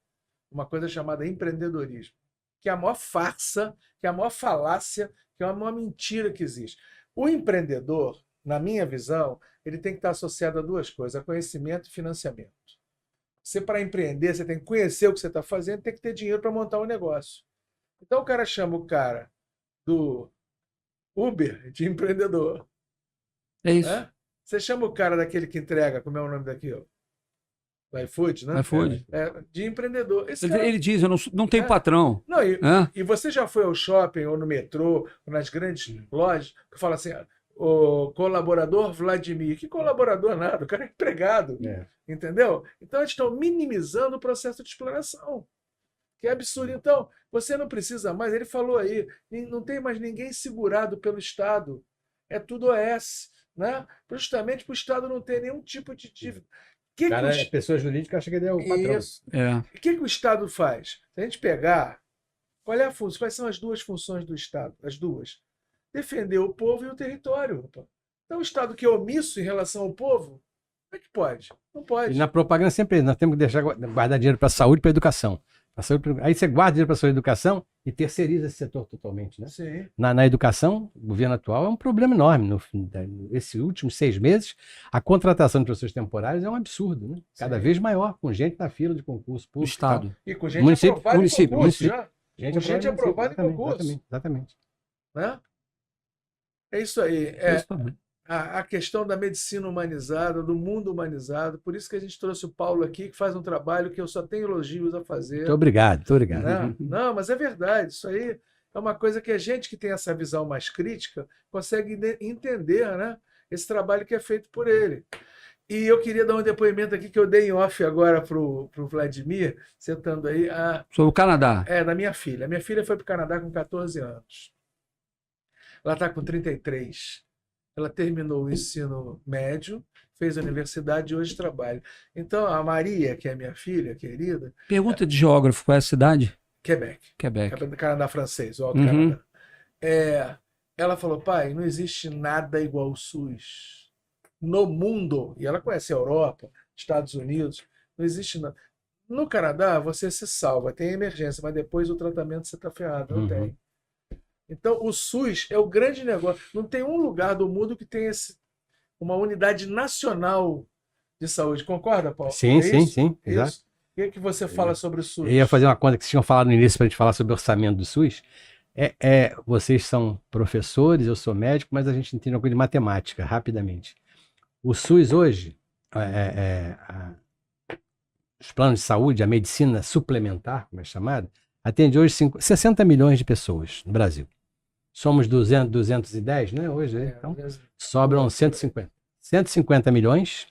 uma coisa chamada empreendedorismo, que é a maior farsa, que é a maior falácia, que é a maior mentira que existe. O empreendedor, na minha visão, ele tem que estar associado a duas coisas, a conhecimento e financiamento. Você, para empreender, você tem que conhecer o que você está fazendo, tem que ter dinheiro para montar um negócio. Então o cara chama o cara do Uber de empreendedor. É isso. Você chama o cara daquele que entrega, como é o nome daquilo? O iFood, né? iFood. De empreendedor. Ele diz, eu não tenho patrão. Não, e você já foi ao shopping, ou no metrô, ou nas grandes lojas, que fala assim, o colaborador Vladimir. Que colaborador nada, o cara é empregado. Entendeu? Então, eles estão minimizando o processo de exploração. Que é absurdo. Então, você não precisa mais, ele falou aí, não tem mais ninguém segurado pelo Estado. É tudo OS. Né? Justamente para o Estado não ter nenhum tipo de dívida. Pessoa jurídica acha que ele é o patrão. Isso. O que o Estado faz? Se a gente pegar, qual é a função? Quais são as duas funções do Estado? As duas. Defender o povo e o território. Então, o Estado que é omisso em relação ao povo, como é que pode? Não pode. E na propaganda sempre nós temos que guardar dinheiro para a saúde e para a educação. Aí você guarda dinheiro para a sua educação e terceiriza esse setor totalmente, né? Sim. Na educação, o governo atual é um problema enorme. Esses últimos 6 meses, a contratação de professores temporários é um absurdo, né? Cada Sim. vez maior, com gente na fila de concurso Do público. Estado. E com gente Município, aprovada município, em concurso, município. já. Gente Com gente aprovada em concurso. Exatamente. Né? É isso aí. Isso também. A questão da medicina humanizada, do mundo humanizado. Por isso que a gente trouxe o Paulo aqui, que faz um trabalho que eu só tenho elogios a fazer. Muito obrigado, muito obrigado. Né? Não, mas é verdade. Isso aí é uma coisa que a gente que tem essa visão mais crítica consegue entender, né? Esse trabalho que é feito por ele. E eu queria dar um depoimento aqui que eu dei em off agora para o Vladimir, sentando aí, Sobre o Canadá. da minha filha. A minha filha foi para o Canadá com 14 anos. Ela está com 33. Ela terminou o ensino médio, fez a universidade e hoje trabalha. Então, a Maria, que é minha filha querida, Pergunta de geógrafo, qual é a cidade? Quebec, Quebec. Canadá francês, o Alto Uhum. Canadá. Ela falou, pai, não existe nada igual ao SUS no mundo. E ela conhece a Europa, Estados Unidos, não existe nada. No Canadá, você se salva, tem emergência, mas depois o tratamento você está ferrado, não Uhum. tem. Então, o SUS é o grande negócio. Não tem um lugar do mundo que tenha uma unidade nacional de saúde. Concorda, Paulo? Sim, É sim, isso? sim, exato. Isso. O que você fala sobre o SUS? Eu ia fazer uma conta que vocês tinham falado no início para a gente falar sobre o orçamento do SUS. Vocês são professores, eu sou médico, mas a gente entende uma coisa de matemática, rapidamente. O SUS hoje, os planos de saúde, a medicina suplementar, como é chamada, atende hoje 60 milhões de pessoas no Brasil. Somos 210, né? Hoje, então sobram 150. 150 milhões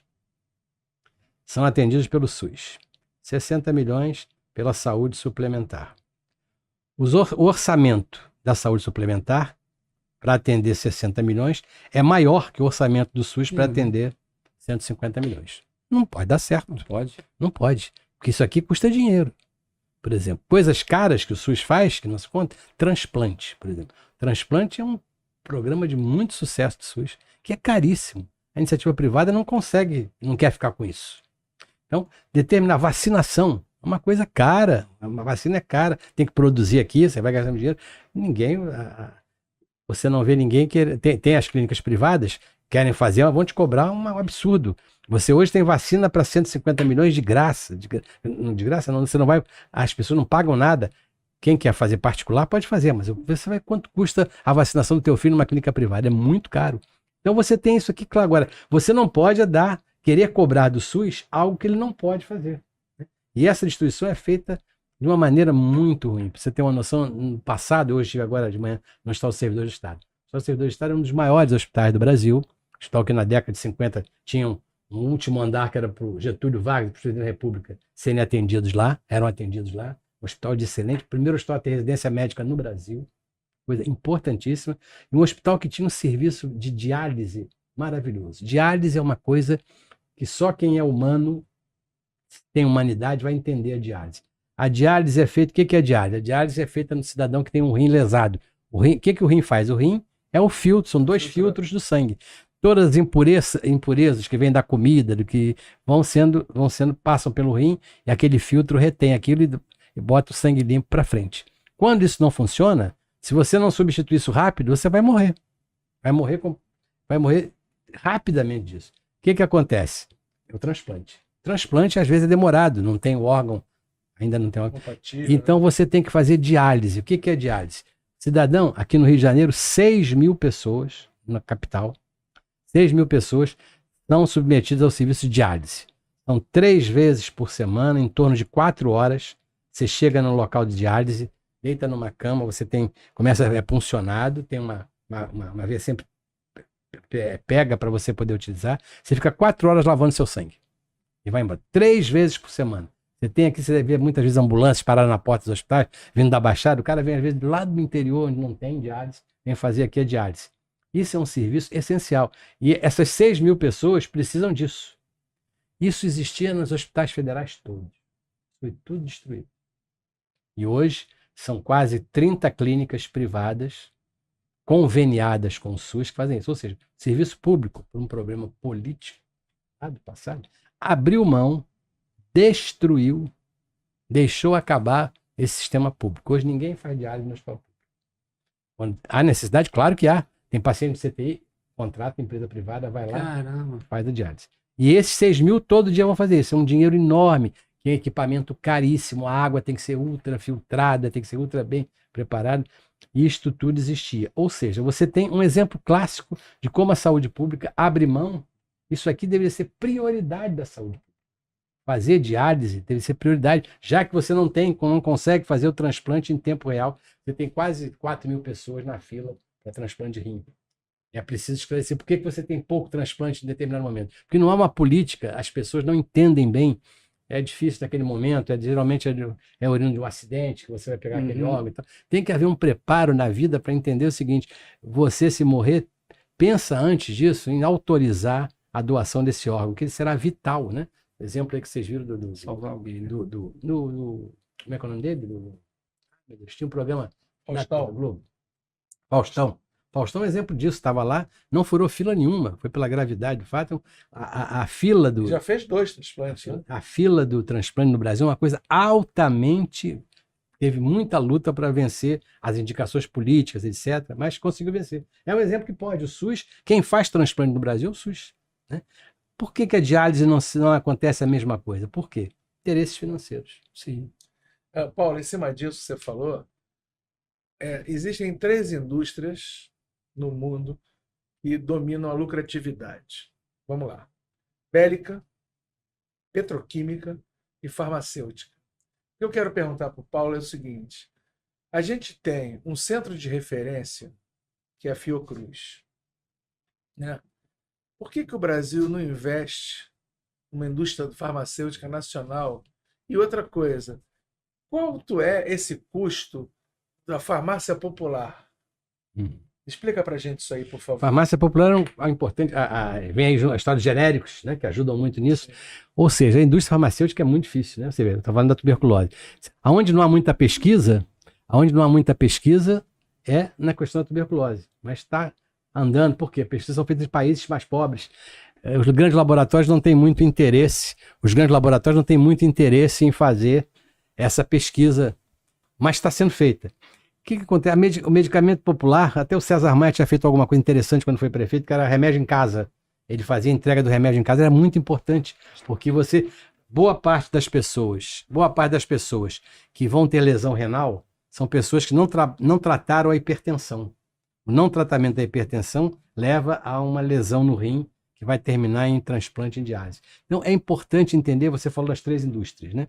são atendidos pelo SUS. 60 milhões pela saúde suplementar. O orçamento da saúde suplementar para atender 60 milhões é maior que o orçamento do SUS para atender 150 milhões. Não pode dar certo. Não pode. Não pode. Porque isso aqui custa dinheiro. Por exemplo, coisas caras que o SUS faz, que não se conta, transplante, por exemplo. Transplante é um programa de muito sucesso do SUS, que é caríssimo. A iniciativa privada não consegue, não quer ficar com isso. Então, determinar vacinação é uma coisa cara. Uma vacina é cara. Tem que produzir aqui, você vai gastar dinheiro. Você não vê ninguém que tem as clínicas privadas, querem fazer, mas vão te cobrar um absurdo. Você hoje tem vacina para 150 milhões de graça. De graça não, você não vai. As pessoas não pagam nada. Quem quer fazer particular pode fazer, mas você vai quanto custa a vacinação do teu filho numa clínica privada? É muito caro. Então você tem isso aqui, claro. Agora, você não pode querer cobrar do SUS algo que ele não pode fazer. E essa distribuição é feita de uma maneira muito ruim. Para você ter uma noção, no passado, eu estive agora de manhã no Hospital do Servidor do Estado. O Hospital do Servidor do Estado é um dos maiores hospitais do Brasil. Hospital que na década de 50 tinham um último andar que era para o Getúlio Vargas, para o presidente da República, serem atendidos lá, eram atendidos lá. Um hospital de excelente, primeiro hospital a ter residência médica no Brasil, coisa importantíssima. E um hospital que tinha um serviço de diálise maravilhoso. Diálise é uma coisa que só quem é humano, tem humanidade, vai entender a diálise. A diálise é feita, o que é a diálise? A diálise é feita no cidadão que tem um rim lesado. O que o rim faz? O rim é o filtro, são 2 filtros do sangue. Todas as impurezas que vêm da comida, do que passam pelo rim, e aquele filtro retém aquilo e bota o sangue limpo para frente. Quando isso não funciona, se você não substituir isso rápido, você vai morrer. Vai morrer rapidamente disso. O que acontece? É o transplante. Transplante às vezes é demorado, não tem o órgão, ainda não tem órgão. Compatível, Então você tem que fazer diálise. O que é diálise? Cidadão, aqui no Rio de Janeiro, 6 mil pessoas, na capital, 6 mil pessoas são submetidas ao serviço de diálise. São 3 vezes por semana, em torno de 4 horas, você chega no local de diálise, deita numa cama, é puncionado, tem uma veia sempre pega para você poder utilizar, você fica 4 horas lavando seu sangue e vai embora. 3 vezes por semana. Você vê muitas vezes ambulâncias paradas na porta dos hospitais, vindo da Baixada, o cara vem às vezes do lado do interior, onde não tem diálise, vem fazer aqui a diálise. Isso é um serviço essencial. E essas 6 mil pessoas precisam disso. Isso existia nos hospitais federais todos. Foi tudo destruído. E hoje são quase 30 clínicas privadas conveniadas com o SUS que fazem isso. Ou seja, serviço público, por um problema político lá do passado, abriu mão, destruiu deixou acabar esse sistema público. Hoje ninguém faz diálise no hospital público. Quando há necessidade, claro que há. Tem paciente de CTI, contrata empresa privada, vai lá, Caramba. faz a diálise. E esses 6 mil todo dia vão fazer isso. É um dinheiro enorme, que é equipamento caríssimo, a água tem que ser ultra filtrada, tem que ser ultra bem preparada. E isto tudo existia. Ou seja, você tem um exemplo clássico de como a saúde pública abre mão. Isso aqui deveria ser prioridade da saúde pública. Fazer diálise deve ser prioridade, já que você não consegue fazer o transplante em tempo real. Você tem quase 4 mil pessoas na fila para transplante de rim. É preciso esclarecer por que você tem pouco transplante em determinado momento. Porque não há uma política, as pessoas não entendem bem. É difícil naquele momento, geralmente é oriundo de um acidente, que você vai pegar aquele órgão e tal. Tem que haver um preparo na vida para entender o seguinte: você, se morrer, pensa antes disso em autorizar a doação desse órgão, que ele será vital, né? Exemplo aí que vocês viram Salvar alguém, né? como é que é o nome dele? Meu Deus, tinha um programa Faustão. na Globo. Faustão é um exemplo disso, estava lá, não furou fila nenhuma, foi pela gravidade do fato. A fila do... Já fez 2 transplantes, né? A fila do transplante no Brasil é uma coisa altamente... Teve muita luta para vencer as indicações políticas, etc., mas conseguiu vencer. É um exemplo que pode. O SUS, quem faz transplante no Brasil é o SUS, né? Por que a diálise não acontece a mesma coisa? Por quê? Interesses financeiros. Sim. Paulo, em cima disso que você falou, existem 3 indústrias no mundo que dominam a lucratividade. Vamos lá. Bélica, petroquímica e farmacêutica. O que eu quero perguntar para o Paulo é o seguinte: a gente tem um centro de referência, que é a Fiocruz, né? Por que o Brasil não investe numa indústria farmacêutica nacional? E outra coisa, quanto é esse custo da farmácia popular? Explica para a gente isso aí, por favor. Farmácia popular é importante. Vem aí a história dos genéricos, né, que ajudam muito nisso. Ou seja, a indústria farmacêutica é muito difícil, né? Você vê, eu estava falando da tuberculose. Onde não há muita pesquisa é na questão da tuberculose. Mas está andando, por quê? Pesquisas são feitas em países mais pobres. Os grandes laboratórios não têm muito interesse. Em fazer essa pesquisa, mas está sendo feita. O que acontece? O medicamento popular, até o César Maia tinha feito alguma coisa interessante quando foi prefeito, que era remédio em casa. Ele fazia entrega do remédio em casa, era muito importante, porque boa parte das pessoas que vão ter lesão renal são pessoas que não trataram a hipertensão. O não tratamento da hipertensão leva a uma lesão no rim, que vai terminar em transplante em diálise. Então é importante entender, você falou das 3 indústrias, né?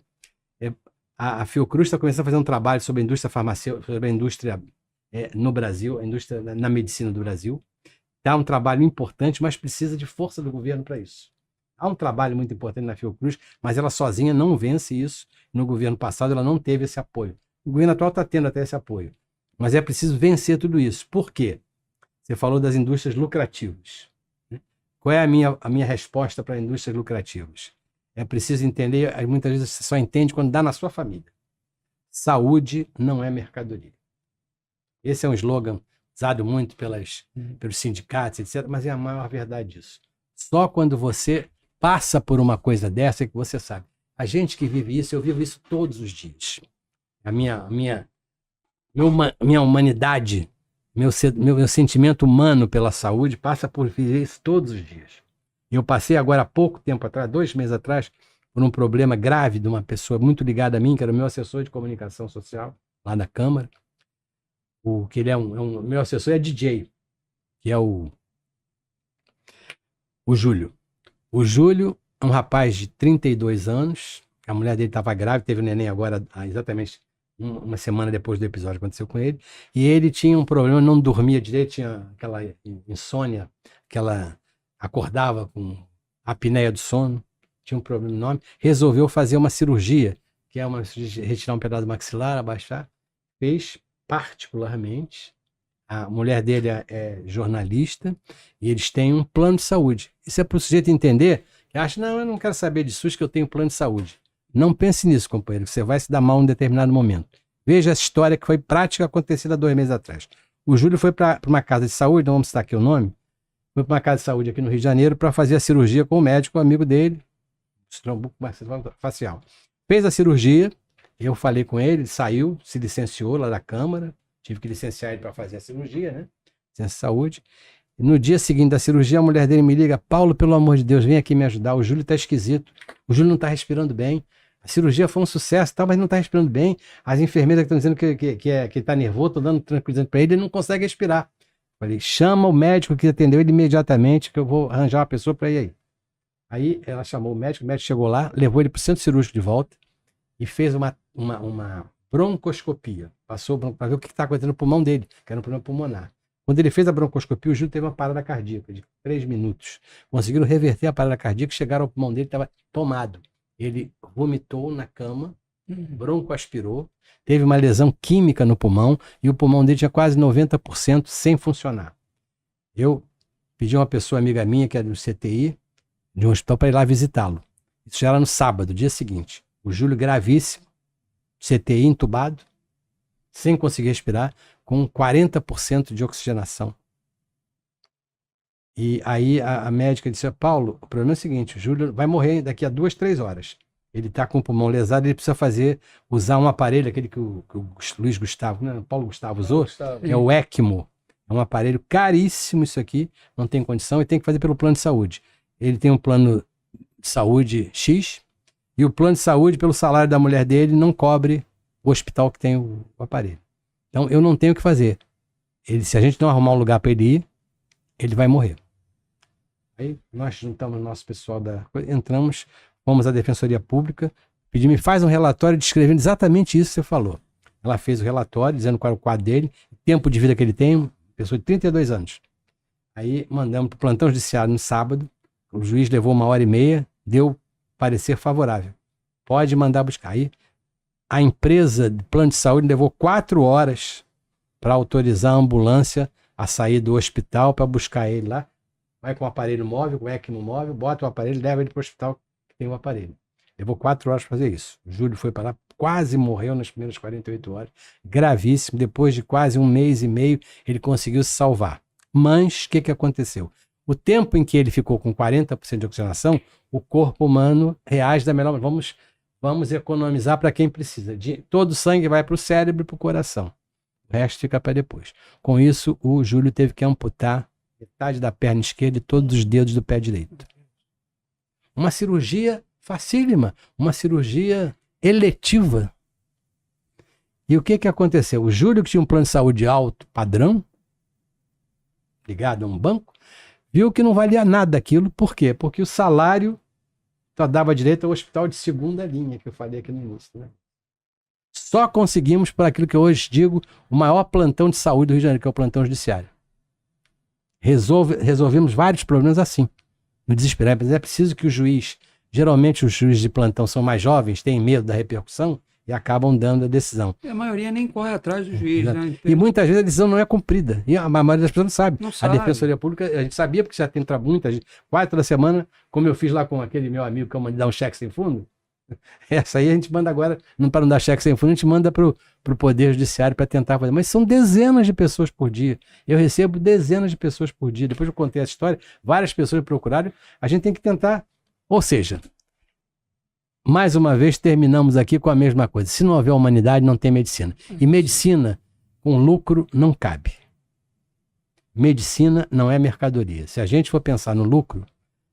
A Fiocruz está começando a fazer um trabalho sobre a indústria farmacêutica, sobre a indústria no Brasil, a indústria na medicina do Brasil. Dá um trabalho importante, mas precisa de força do governo para isso. Há um trabalho muito importante na Fiocruz, mas ela sozinha não vence isso. No governo passado ela não teve esse apoio. O governo atual está tendo até esse apoio. Mas é preciso vencer tudo isso. Por quê? Você falou das indústrias lucrativas. Qual é a minha resposta para indústrias lucrativas? É preciso entender, muitas vezes você só entende quando dá na sua família. Saúde não é mercadoria. Esse é um slogan usado muito pelos sindicatos, etc., mas é a maior verdade disso. Só quando você passa por uma coisa dessa é que você sabe. A gente que vive isso, eu vivo isso todos os dias. A minha humanidade, meu sentimento humano pela saúde passa por viver isso todos os dias. Eu passei agora há pouco tempo atrás, 2 meses atrás, por um problema grave de uma pessoa muito ligada a mim, que era o meu assessor de comunicação social, lá da Câmara. Meu assessor é DJ, que é o Júlio. O Júlio é um rapaz de 32 anos, a mulher dele estava grávida, teve um neném agora, exatamente uma semana depois do episódio que aconteceu com ele, e ele tinha um problema, não dormia direito, tinha aquela insônia, acordava com apneia do sono, tinha um problema enorme, resolveu fazer uma cirurgia, que é retirar um pedaço do maxilar, abaixar, fez particularmente. A mulher dele é jornalista e eles têm um plano de saúde. Isso é para o sujeito entender que acha, não, eu não quero saber de SUS, que eu tenho plano de saúde. Não pense nisso, companheiro, você vai se dar mal em determinado momento. Veja essa história que foi prática, acontecida 2 meses atrás. O Júlio foi para uma casa de saúde, não vamos citar aqui o nome, foi para uma casa de saúde aqui no Rio de Janeiro para fazer a cirurgia com o médico, amigo dele, facial. Fez a cirurgia, Eu falei com ele saiu, se licenciou lá da Câmara, tive que licenciar ele para fazer a cirurgia, né? Licença de saúde. E no dia seguinte da cirurgia, a mulher dele me liga: Paulo, pelo amor de Deus, vem aqui me ajudar. O Júlio tá esquisito. O Júlio não tá respirando bem. A cirurgia foi um sucesso, tal, mas não tá respirando bem. As enfermeiras estão dizendo que ele tá nervoso, tô dando tranquilizante para ele não consegue respirar. Falei: chama o médico que atendeu ele imediatamente, que eu vou arranjar uma pessoa para ir aí. Aí ela chamou o médico chegou lá, levou ele pro centro cirúrgico de volta e fez uma broncoscopia. Passou para ver o que está acontecendo no pulmão dele, que era um problema pulmonar. Quando ele fez a broncoscopia, o Júlio teve uma parada cardíaca de 3 minutos. Conseguiram reverter a parada cardíaca, chegaram ao pulmão dele, estava tomado. Ele vomitou na cama, broncoaspirou, teve uma lesão química no pulmão e o pulmão dele tinha quase 90% sem funcionar. Eu pedi a uma pessoa amiga minha, que era do CTI, de um hospital, para ir lá visitá-lo. Isso já era no sábado, dia seguinte. O Júlio gravíssimo, CTI entubado, sem conseguir respirar, com 40% de oxigenação. E aí a médica disse: Paulo, o problema é o seguinte, o Júlio vai morrer daqui a 2, 3 horas. Ele está com o pulmão lesado, ele precisa usar um aparelho, aquele que o Luiz Gustavo, né, Paulo Gustavo usou, que é o ECMO. É um aparelho caríssimo isso aqui, não tem condição e tem que fazer pelo plano de saúde. Ele tem um plano de saúde X e o plano de saúde, pelo salário da mulher dele, não cobre o hospital que tem o aparelho. Então eu não tenho o que fazer. Se a gente não arrumar um lugar para ele ir, ele vai morrer. Aí nós juntamos o nosso pessoal entramos, fomos à Defensoria Pública, pedimos: faz um relatório descrevendo exatamente isso que você falou. Ela fez o relatório, dizendo qual era o quadro dele, tempo de vida que ele tem, pessoa de 32 anos. Aí mandamos para o plantão judiciário no sábado, o juiz levou 1h30, deu parecer favorável. Pode mandar buscar. Aí a empresa de plano de saúde levou 4 horas para autorizar a ambulância a sair do hospital para buscar ele lá. Vai com o aparelho móvel, com o ECMO móvel, bota o aparelho e leva ele para o hospital que tem o aparelho. Levou 4 horas para fazer isso. O Júlio foi para lá, quase morreu nas primeiras 48 horas. Gravíssimo. Depois de quase 1 mês e meio, ele conseguiu se salvar. Mas o que aconteceu? O tempo em que ele ficou com 40% de oxigenação, o corpo humano reage da melhor maneira. Vamos economizar para quem precisa. Todo o sangue vai para o cérebro e para o coração. O resto fica para depois. Com isso, o Júlio teve que amputar metade da perna esquerda e todos os dedos do pé direito. Uma cirurgia facílima, uma cirurgia eletiva. E o que aconteceu? O Júlio, que tinha um plano de saúde alto, padrão, ligado a um banco, viu que não valia nada aquilo. Por quê? Porque o salário só dava direito ao hospital de segunda linha, que eu falei aqui no início, né? Só conseguimos para aquilo que eu hoje digo o maior plantão de saúde do Rio de Janeiro, que é o plantão judiciário. Resolvemos vários problemas assim, no desespero. Mas é preciso que o juiz, geralmente os juízes de plantão são mais jovens, têm medo da repercussão e acabam dando a decisão. E a maioria nem corre atrás do juiz, né? E muitas vezes a decisão não é cumprida. E a maioria das pessoas não sabe. Não A sabe. Defensoria Pública, a gente sabia porque já tem muita gente. 4 da semana, como eu fiz lá com aquele meu amigo que eu mandei dar um cheque sem fundo, essa aí a gente manda agora, para não dar cheque sem fundo, a gente manda para o Poder Judiciário para tentar fazer. Mas são dezenas de pessoas por dia. Eu recebo dezenas de pessoas por dia. Depois eu contei essa história, várias pessoas me procuraram. A gente tem que tentar. Ou seja, mais uma vez terminamos aqui com a mesma coisa. Se não houver humanidade, não tem medicina. E medicina com lucro não cabe. Medicina não é mercadoria. Se a gente for pensar no lucro,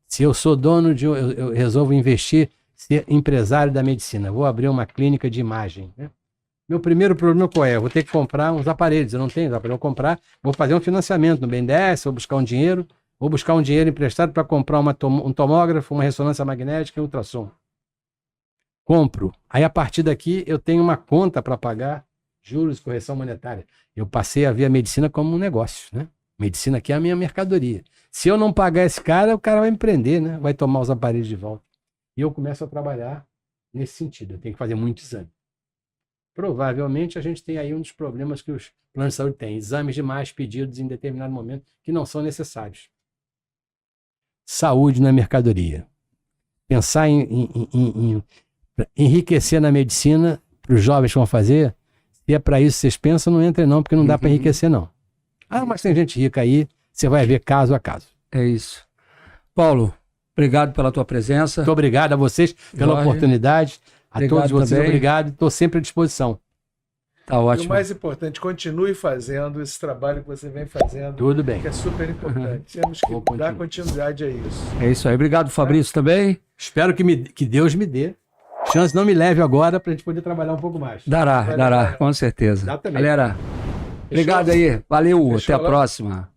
se eu sou dono de... Eu resolvo investir, ser empresário da medicina. Vou abrir uma clínica de imagem, né? Meu primeiro problema qual é? Eu vou ter que comprar uns aparelhos. Eu não tenho aparelho. Eu vou comprar, vou fazer um financiamento no BNDES, vou buscar um dinheiro emprestado para comprar um tomógrafo, uma ressonância magnética e um ultrassom. Compro. Aí, a partir daqui, eu tenho uma conta para pagar juros, correção monetária. Eu passei a ver a medicina como um negócio, né? Medicina aqui é a minha mercadoria. Se eu não pagar esse cara, o cara vai me prender, né? Vai tomar os aparelhos de volta. E eu começo a trabalhar nesse sentido. Eu tenho que fazer muito exame. Provavelmente, a gente tem aí um dos problemas que os planos de saúde têm. Exames demais pedidos em determinado momento que não são necessários. Saúde não é mercadoria. Pensar em enriquecer na medicina, para os jovens que vão fazer, se é para isso que vocês pensam, não entrem não, porque não dá para enriquecer não. Ah, mas tem gente rica aí, você vai ver caso a caso. É isso. Paulo, obrigado pela tua presença. Muito obrigado a vocês pela Jorge. oportunidade. A Obrigado todos vocês, também. obrigado. Estou sempre à disposição. Tá E o ótimo. mais importante, continue fazendo esse trabalho que você vem fazendo, Tudo bem. que é super importante. Temos que Vou continuar. dar continuidade a isso. É isso aí. Obrigado, Fabrício, também. Espero que Deus me dê. Chance não me leve agora para a gente poder trabalhar um pouco mais. Dará, com certeza. Dá também. Galera, obrigado aí. Valeu, Fechou até a lá? próxima.